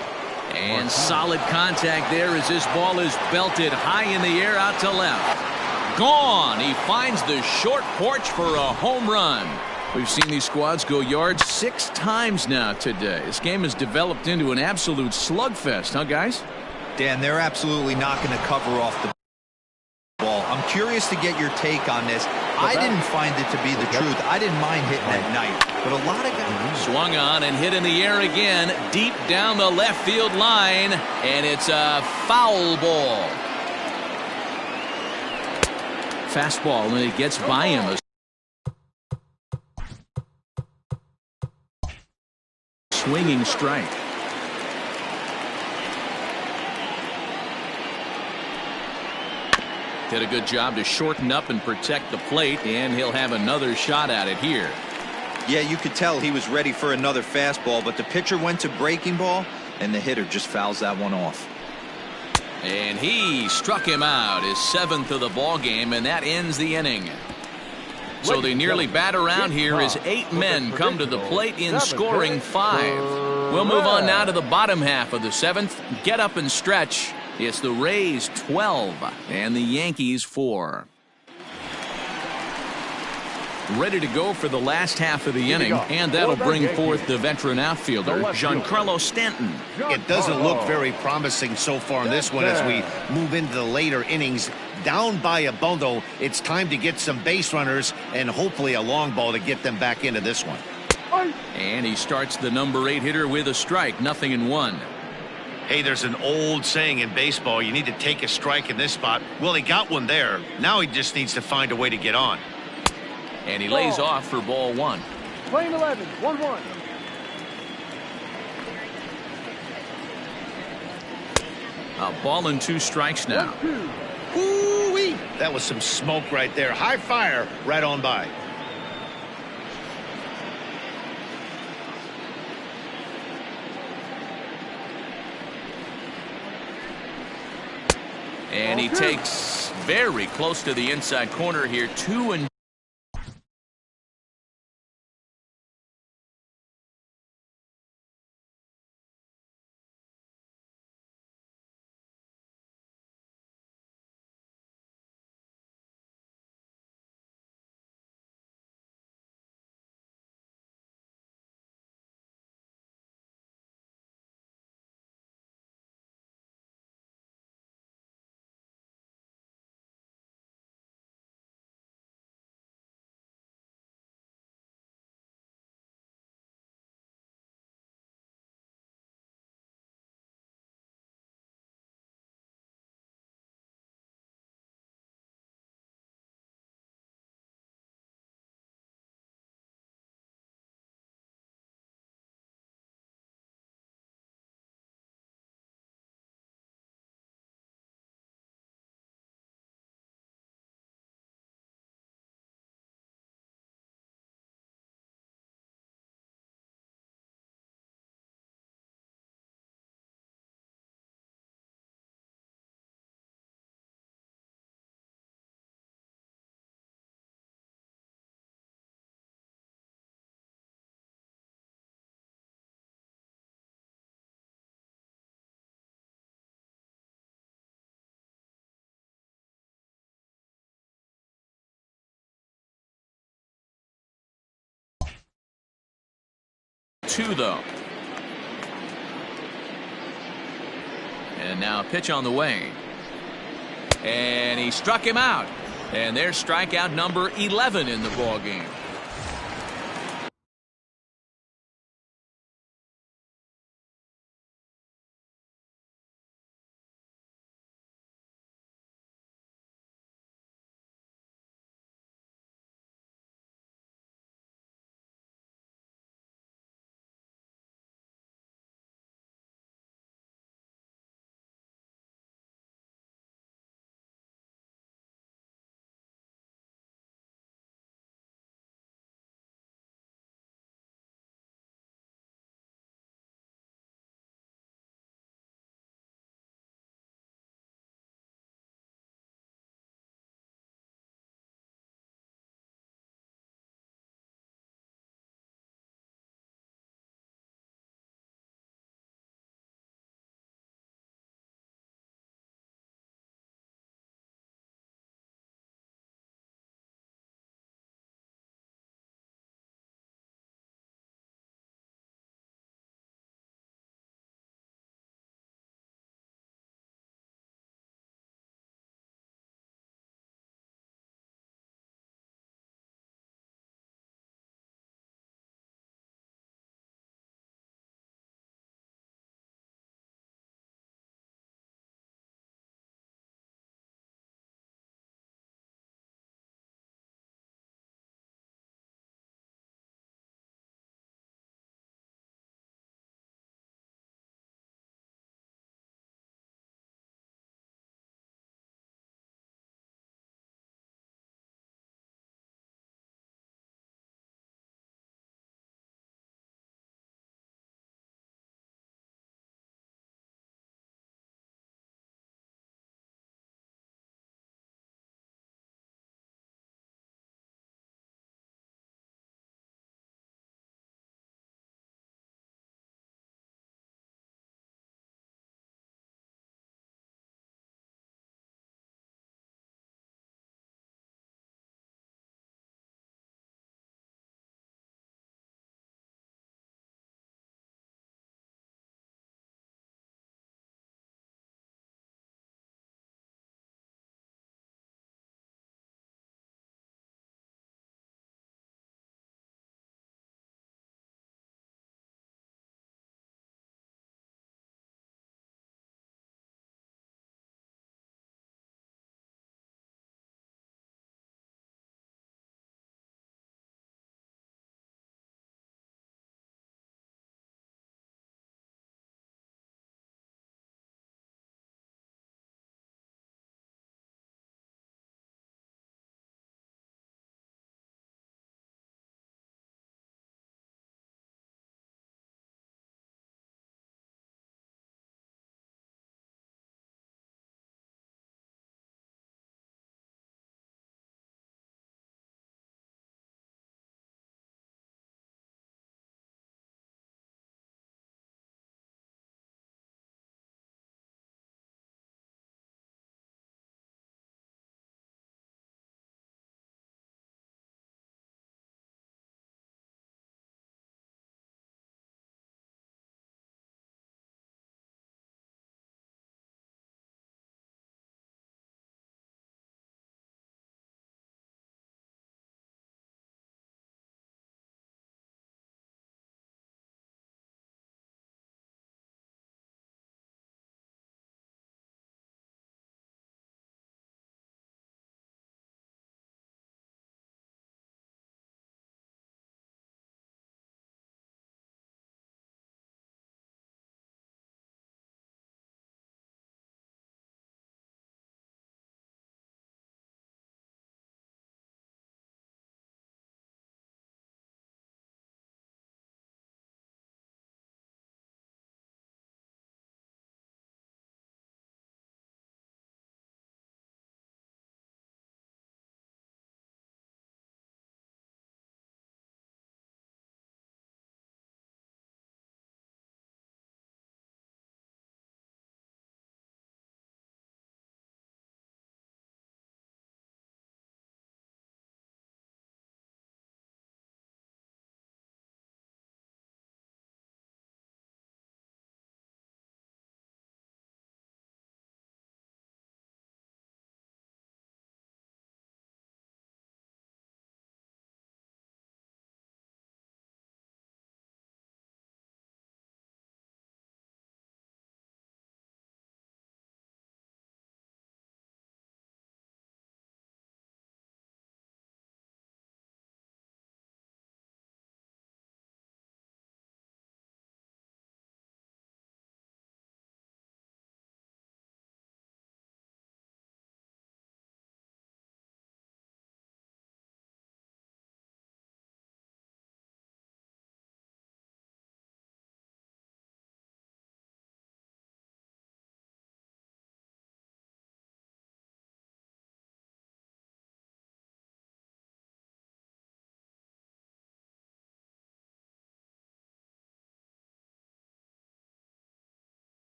And solid contact there as this ball is belted high in the air out to left. Gone. He finds the short porch for a home run. We've seen these squads go yards 6 times now today. This game has developed into an absolute slugfest, huh, guys? Dan, they're absolutely not going to cover off the ball. I'm curious to get your take on this. I didn't find it to be the truth. I didn't mind hitting at night, but a lot of guys swung on and hit in the air again, deep down the left field line, and it's a foul ball. Fastball, and it gets by him. Swinging strike. Did a good job to shorten up and protect the plate, and he'll have another shot at it here. Yeah, you could tell he was ready for another fastball, but the pitcher went to breaking ball, and the hitter just fouls that one off. And he struck him out, his 7th of the ball game, and that ends the inning. So they nearly bat around here as 8 men come to the plate in scoring 5. We'll move on now to the bottom half of the 7th. Get up and stretch. It's the Rays 12 and the Yankees 4. Ready to go for the last half of the inning, and that'll bring forth the veteran outfielder, Giancarlo Stanton. It doesn't look very promising so far in this one as we move into the later innings. Down by a bundle, it's time to get some base runners and hopefully a long ball to get them back into this one. And he starts the number 8 hitter with a strike, 0-1. Hey, there's an old saying in baseball, you need to take a strike in this spot. Well, he got one there. Now he just needs to find a way to get on. And he lays off for ball 1. Playing 11, 1-1. A ball and 2 strikes now. 1-2. Ooh-wee. That was some smoke right there. High fire right on by. And he takes very close to the inside corner here. 2-2. 2 though. And now a pitch on the way. And he struck him out. And there's strikeout number 11 in the ball game.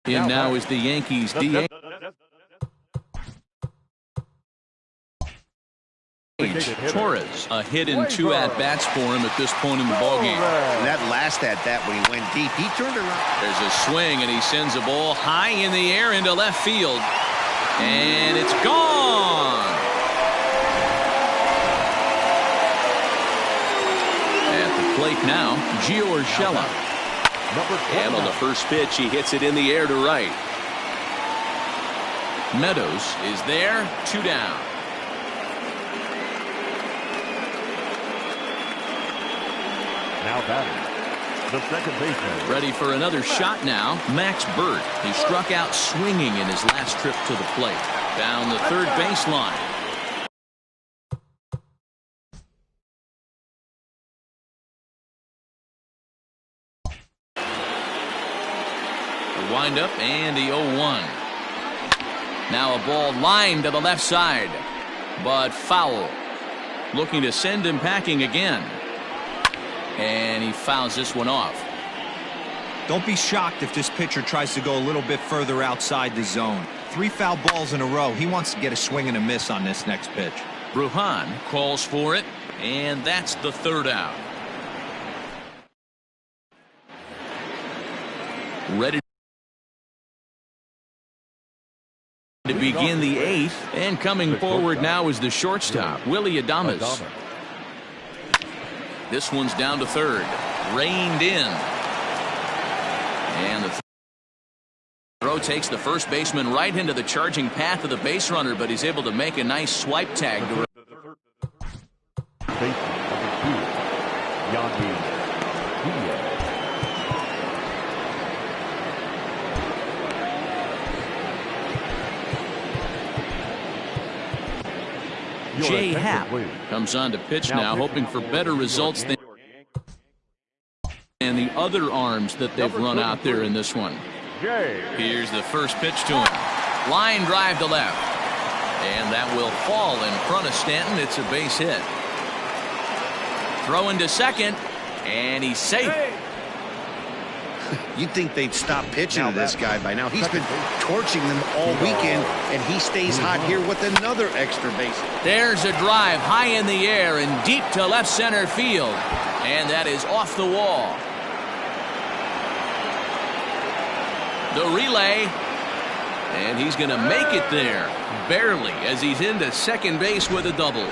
In now is the Yankees DH. Torres, a hit in 2 at-bats for him at this point in the ballgame. And that last at-bat when he went deep, he turned around. There's a swing, and he sends a ball high in the air into left field. And it's gone. At the plate now, Gio Urshela. And on the first pitch, he hits it in the air to right. Meadows is there, 2 down. Now batting, the second baseman. Ready for another shot now, Max Burt. He struck out swinging in his last trip to the plate. Down the third baseline. The windup and the 0-1. Now a ball lined to the left side, but foul. Looking to send him packing again. And he fouls this one off. Don't be shocked if this pitcher tries to go a little bit further outside the zone. 3 foul balls in a row. He wants to get a swing and a miss on this next pitch. Brujan calls for it, and that's the 3rd out. Ready to begin the 8th, and coming forward now is the shortstop, Willie Adames. This one's down to 3rd. Reined in. And the throw takes the first baseman right into the charging path of the base runner, but he's able to make a nice swipe tag to Jay Happ comes on to pitch now, hoping for better results than the other arms that they've run out there in this one. Here's the first pitch to him. Line drive to left. And that will fall in front of Stanton. It's a base hit. Throw into second, and he's safe. You'd think they'd stop pitching to this guy by now. He's been torching them all weekend, and he stays hot here with another extra base. There's a drive high in the air and deep to left center field. And that is off the wall. The relay. And he's going to make it there. Barely, as he's into second base with a double.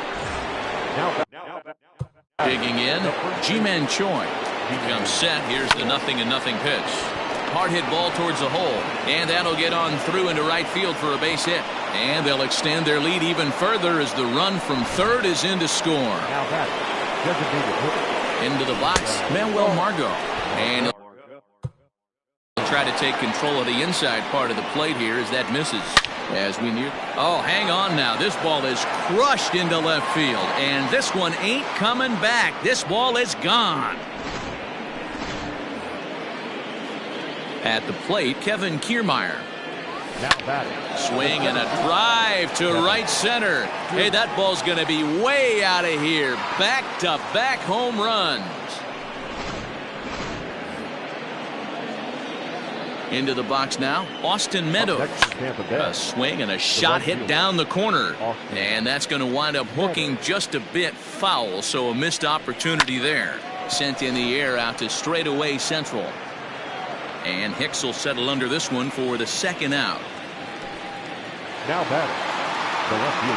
Digging in, Ji-Man Choi. He comes set. Here's the 0-0 pitch. Hard hit ball towards the hole. And that'll get on through into right field for a base hit. And they'll extend their lead even further as the run from third is in to score. Into the box, Manuel Margot. And he'll try to take control of the inside part of the plate here as that misses. As we near. Oh, hang on now. This ball is crushed into left field. And this one ain't coming back. This ball is gone. At the plate, Kevin Kiermaier. Swing and a drive to right center. Hey, that ball's going to be way out of here. Back-to-back home runs. Into the box now, Austin Meadows. A swing and a shot hit down the corner. And that's going to wind up hooking just a bit foul, so a missed opportunity there. Sent in the air out to straightaway central. And Hicks will settle under this one for the 2nd out. Now batting.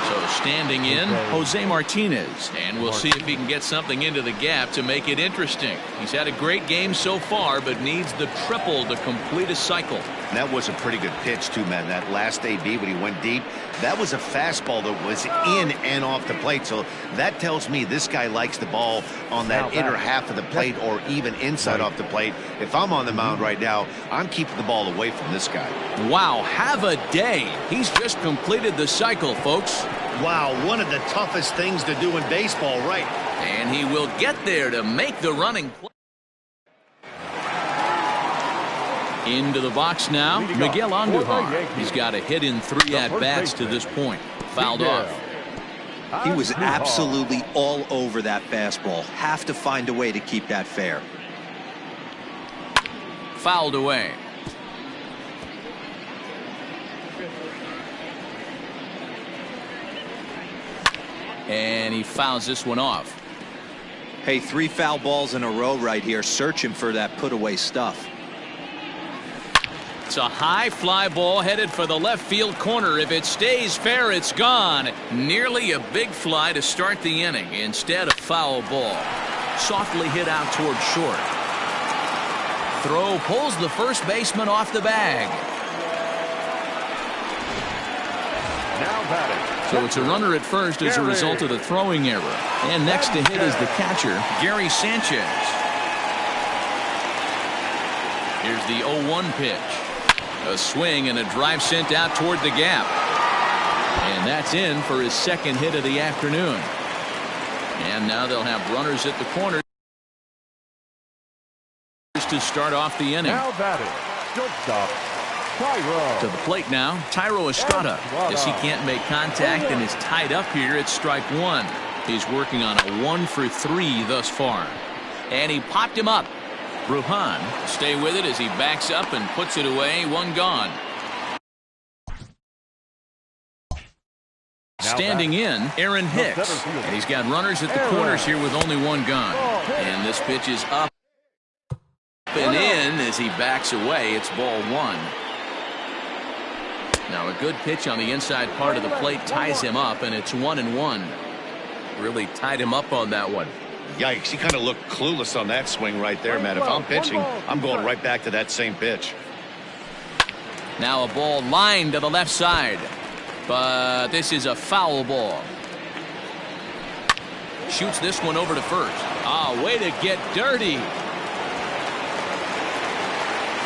So standing in, Jose Martinez. And we'll see if he can get something into the gap to make it interesting. He's had a great game so far, but needs the triple to complete a cycle. And that was a pretty good pitch, too, man. That last AB when he went deep, that was a fastball that was in and off the plate. So that tells me this guy likes the ball on that inner half of the plate or even inside off the plate. If I'm on the mound right now, I'm keeping the ball away from this guy. Wow, have a day. He's just completed the cycle, folks. Wow, one of the toughest things to do in baseball, right? And he will get there to make the running play. Into the box now, Miguel Andujar. He's got a hit in 3 at-bats to this point. Fouled off. He was absolutely all over that fastball. Have to find a way to keep that fair. Fouled away. and he fouls this one off. Hey, 3 foul balls in a row right here, searching for that put-away stuff. It's a high fly ball headed for the left field corner. If it stays fair, it's gone. Nearly a big fly to start the inning. Instead, a foul ball. Softly hit out toward short. Throw pulls the first baseman off the bag. Now batting. So it's a runner at first as a result of the throwing error. And next to hit is the catcher, Gary Sanchez. Here's the 0-1 pitch. A swing and a drive sent out toward the gap. And that's in for his second hit of the afternoon. And now they'll have runners at the corner to start off the inning. Now batting. Shortstop. Tyro. To the plate now, Tyro Estrada. As he can't make contact and is tied up here at strike one. He's working on a 1 for 3 thus far. And he popped him up. Brujan stay with it as he backs up and puts it away. 1 gone. Standing in, Aaron Hicks. And he's got runners at the corners here with only 1 gone. And this pitch is up and in as he backs away. It's ball 1. Now a good pitch on the inside part of the plate ties him up, and it's 1-1. Really tied him up on that one. Yikes, he kind of looked clueless on that swing right there, man. If I'm pitching, I'm going right back to that same pitch. Now a ball lined to the left side, but this is a foul ball. Shoots this one over to first. Way to get dirty.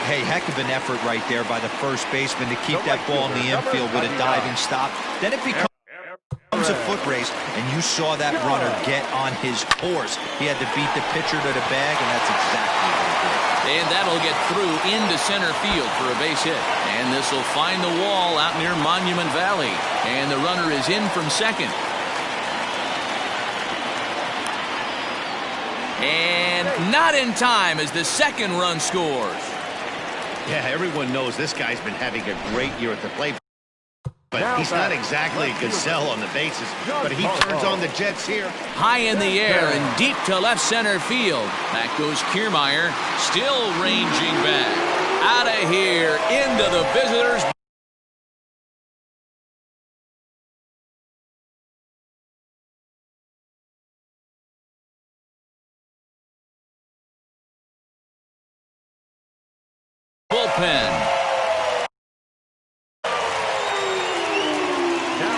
Hey, heck of an effort right there by the first baseman to keep that ball in the infield with a diving stop. Then it becomes a foot race, and you saw that runner get on his horse. He had to beat the pitcher to the bag, and that's exactly what he did. And that'll get through into center field for a base hit. And this will find the wall out near Monument Valley. And the runner is in from second. And not in time as the second run scores. Yeah, everyone knows this guy's been having a great year at the plate. But he's not exactly a gazelle on the bases. But he turns on the Jets here. High in the air and deep to left center field. Back goes Kiermaier, still ranging back. Out of here, into the visitors' bullpen.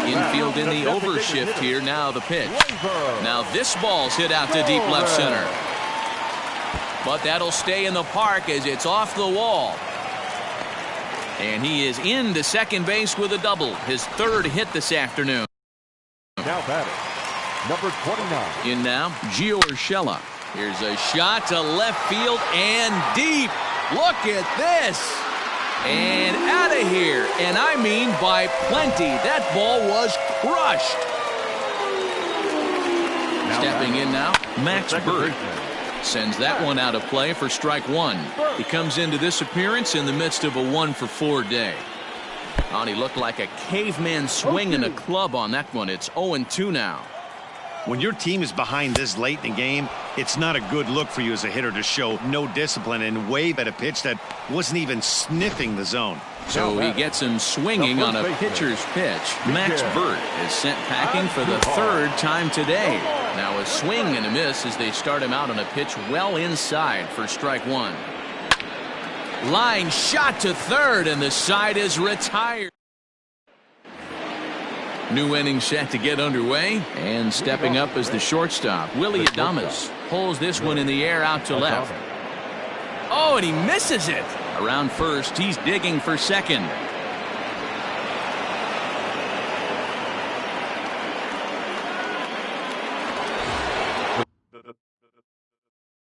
Infield in the overshift here. Now the pitch. Now this ball's hit out to deep left center. But that'll stay in the park as it's off the wall. And he is into second base with a double. His third hit this afternoon. Now batting, number 29. In now, Gio Urshela. Here's a shot to left field and deep. Look at this. And out of here. And I mean by plenty. That ball was crushed. Stepping in now, Max Bird. Sends that one out of play for strike one. He comes into this appearance in the midst of a 1 for 4 day. And he looked like a caveman swinging a club on that one. It's 0-2 now. When your team is behind this late in the game, it's not a good look for you as a hitter to show no discipline and wave at a pitch that wasn't even sniffing the zone. So he gets him swinging on a pitcher's pitch. Max Bird is sent packing for the 3rd time today. Now a swing and a miss as they start him out on a pitch well inside for strike one. Line shot to third, and the side is retired. New inning set to get underway, and stepping up as the shortstop, Willie Adames pulls this one in the air out to left. Oh, and he misses it. Around first, he's digging for second.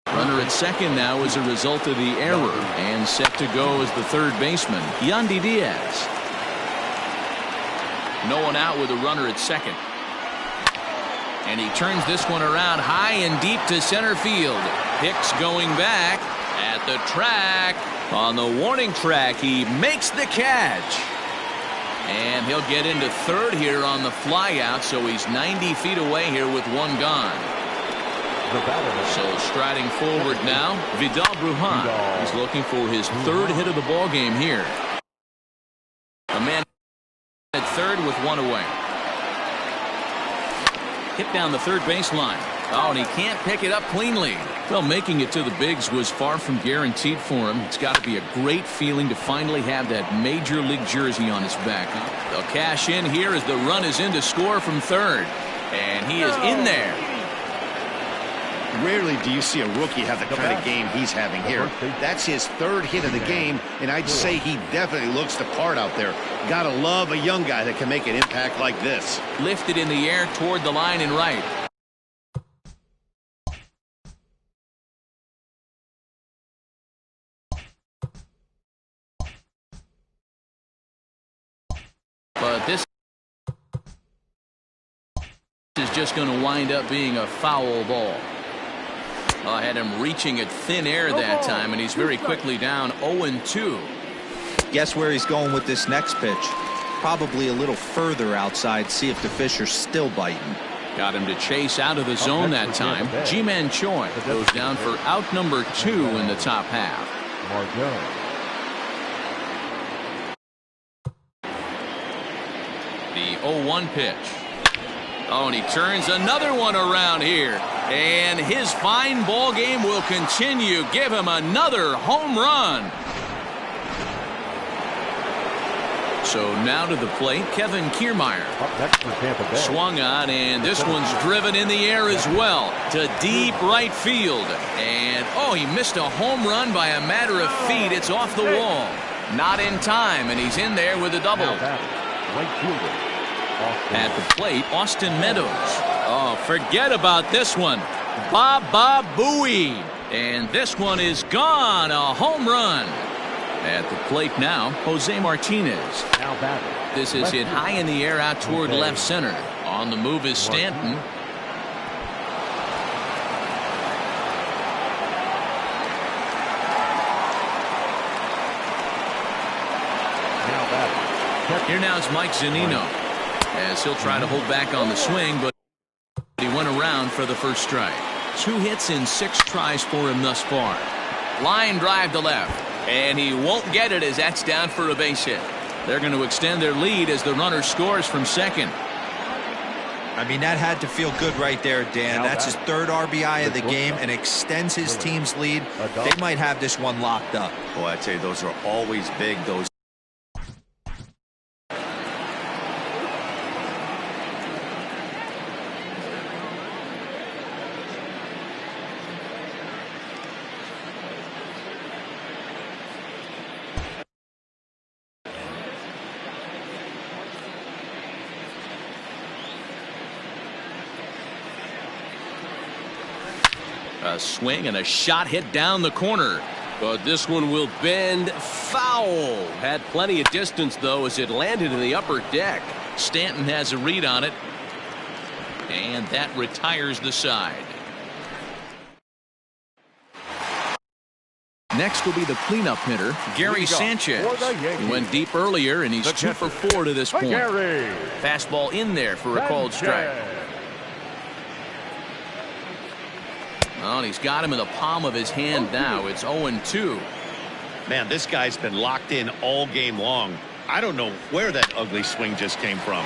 Runner at second now as a result of the error, and set to go as the third baseman, Yandy Diaz. No one out with a runner at second. And he turns this one around high and deep to center field. Hicks going back at the track. On the warning track, he makes the catch. And And he'll get into third here on the flyout, so he's 90 feet away here with one gone. So striding forward now, Vidal Brujan. He's looking for his third hit of the ball game here. A man at third with one away. Hit down the third baseline. Oh, and he can't pick it up cleanly. Well, making it to the bigs was far from guaranteed for him. It's got to be a great feeling to finally have that major league jersey on his back. They'll cash in here as the run is in to score from third. And he is in there. Rarely do you see a rookie have the kind of game he's having here. That's his third hit of the game, and I'd say he definitely looks the part out there. Gotta love a young guy that can make an impact like this. Lifted in the air toward the line and right. But this is just going to wind up being a foul ball. I had him reaching at thin air that time, and he's very quickly down 0-2. Guess where he's going with this next pitch? Probably a little further outside, see if the fish are still biting. Got him to chase out of the zone that time. Ji-Man Choi goes down for out number 2 in the top half. The 0-1 pitch. Oh, and he turns another one around here. And his fine ball game will continue. Give him another home run. So now to the plate, Kevin Kiermaier. Up next for Tampa Bay. Swung on, and this one's driven in the air as well to deep right field. And, oh, he missed a home run by a matter of feet. It's off the wall. Not in time, and he's in there with a double. Right fielder. At the plate, Austin Meadows. Oh, forget about this one. Baba Booey. And this one is gone. A home run. At the plate now, Jose Martinez. Now batting. This is hit high in the air out toward left center. On the move is Stanton. Here now is Mike Zunino, as he'll try to hold back on the swing, but he went around for the first strike. 2 hits in 6 tries for him thus far. Line drive to left, and he won't get it as that's down for a base hit. They're going to extend their lead as the runner scores from second. I mean, that had to feel good right there, Dan. That's his 3rd RBI of the game and extends his team's lead. They might have this one locked up. Boy, I tell you, those are always big, those. A swing and a shot hit down the corner. But this one will bend foul. Had plenty of distance, though, as it landed in the upper deck. Stanton has a read on it. And that retires the side. Next will be the cleanup hitter, Gary Sanchez. He went deep earlier, and he's 2 for 4 to this point. Fastball in there for a called strike. Oh, and he's got him in the palm of his hand now. It's 0-2. Man, this guy's been locked in all game long. I don't know where that ugly swing just came from.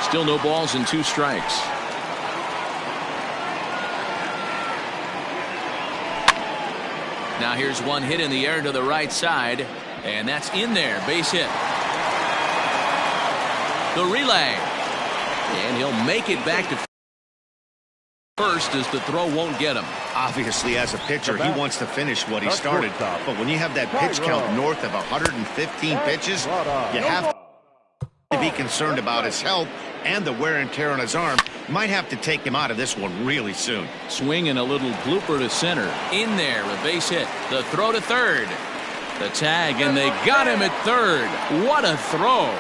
Still no balls and 2 strikes. Now here's one hit in the air to the right side, and that's in there. Base hit. The relay. And he'll make it back to first as the throw won't get him. Obviously, as a pitcher, he wants to finish what he started. But when you have that pitch count north of 115 pitches, you have to be concerned about his health and the wear and tear on his arm. Might have to take him out of this one really soon. Swing and a little blooper to center. In there, a base hit. The throw to third. The tag, and they got him at third. What a throw.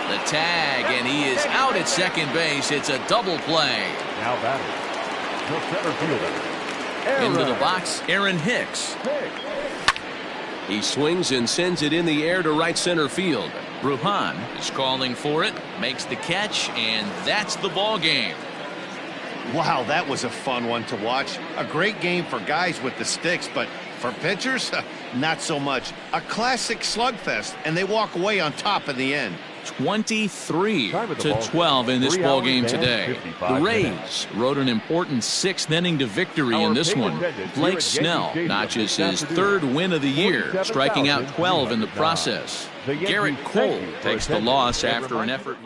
The tag, and he is out at second base. It's a double play. Now batting, the center fielder. Into the box, Aaron Hicks. He swings and sends it in the air to right center field. Bruhan is calling for it, makes the catch, and that's the ball game. Wow, that was a fun one to watch. A great game for guys with the sticks, but for pitchers, not so much. A classic slugfest, and they walk away on top in the end. 23-12 in this ball game today. The Rays rode an important 6th inning to victory in this one. Blake Snell notches his 3rd win of the year, striking out 12 in the process. Garrett Cole takes the loss after an effort.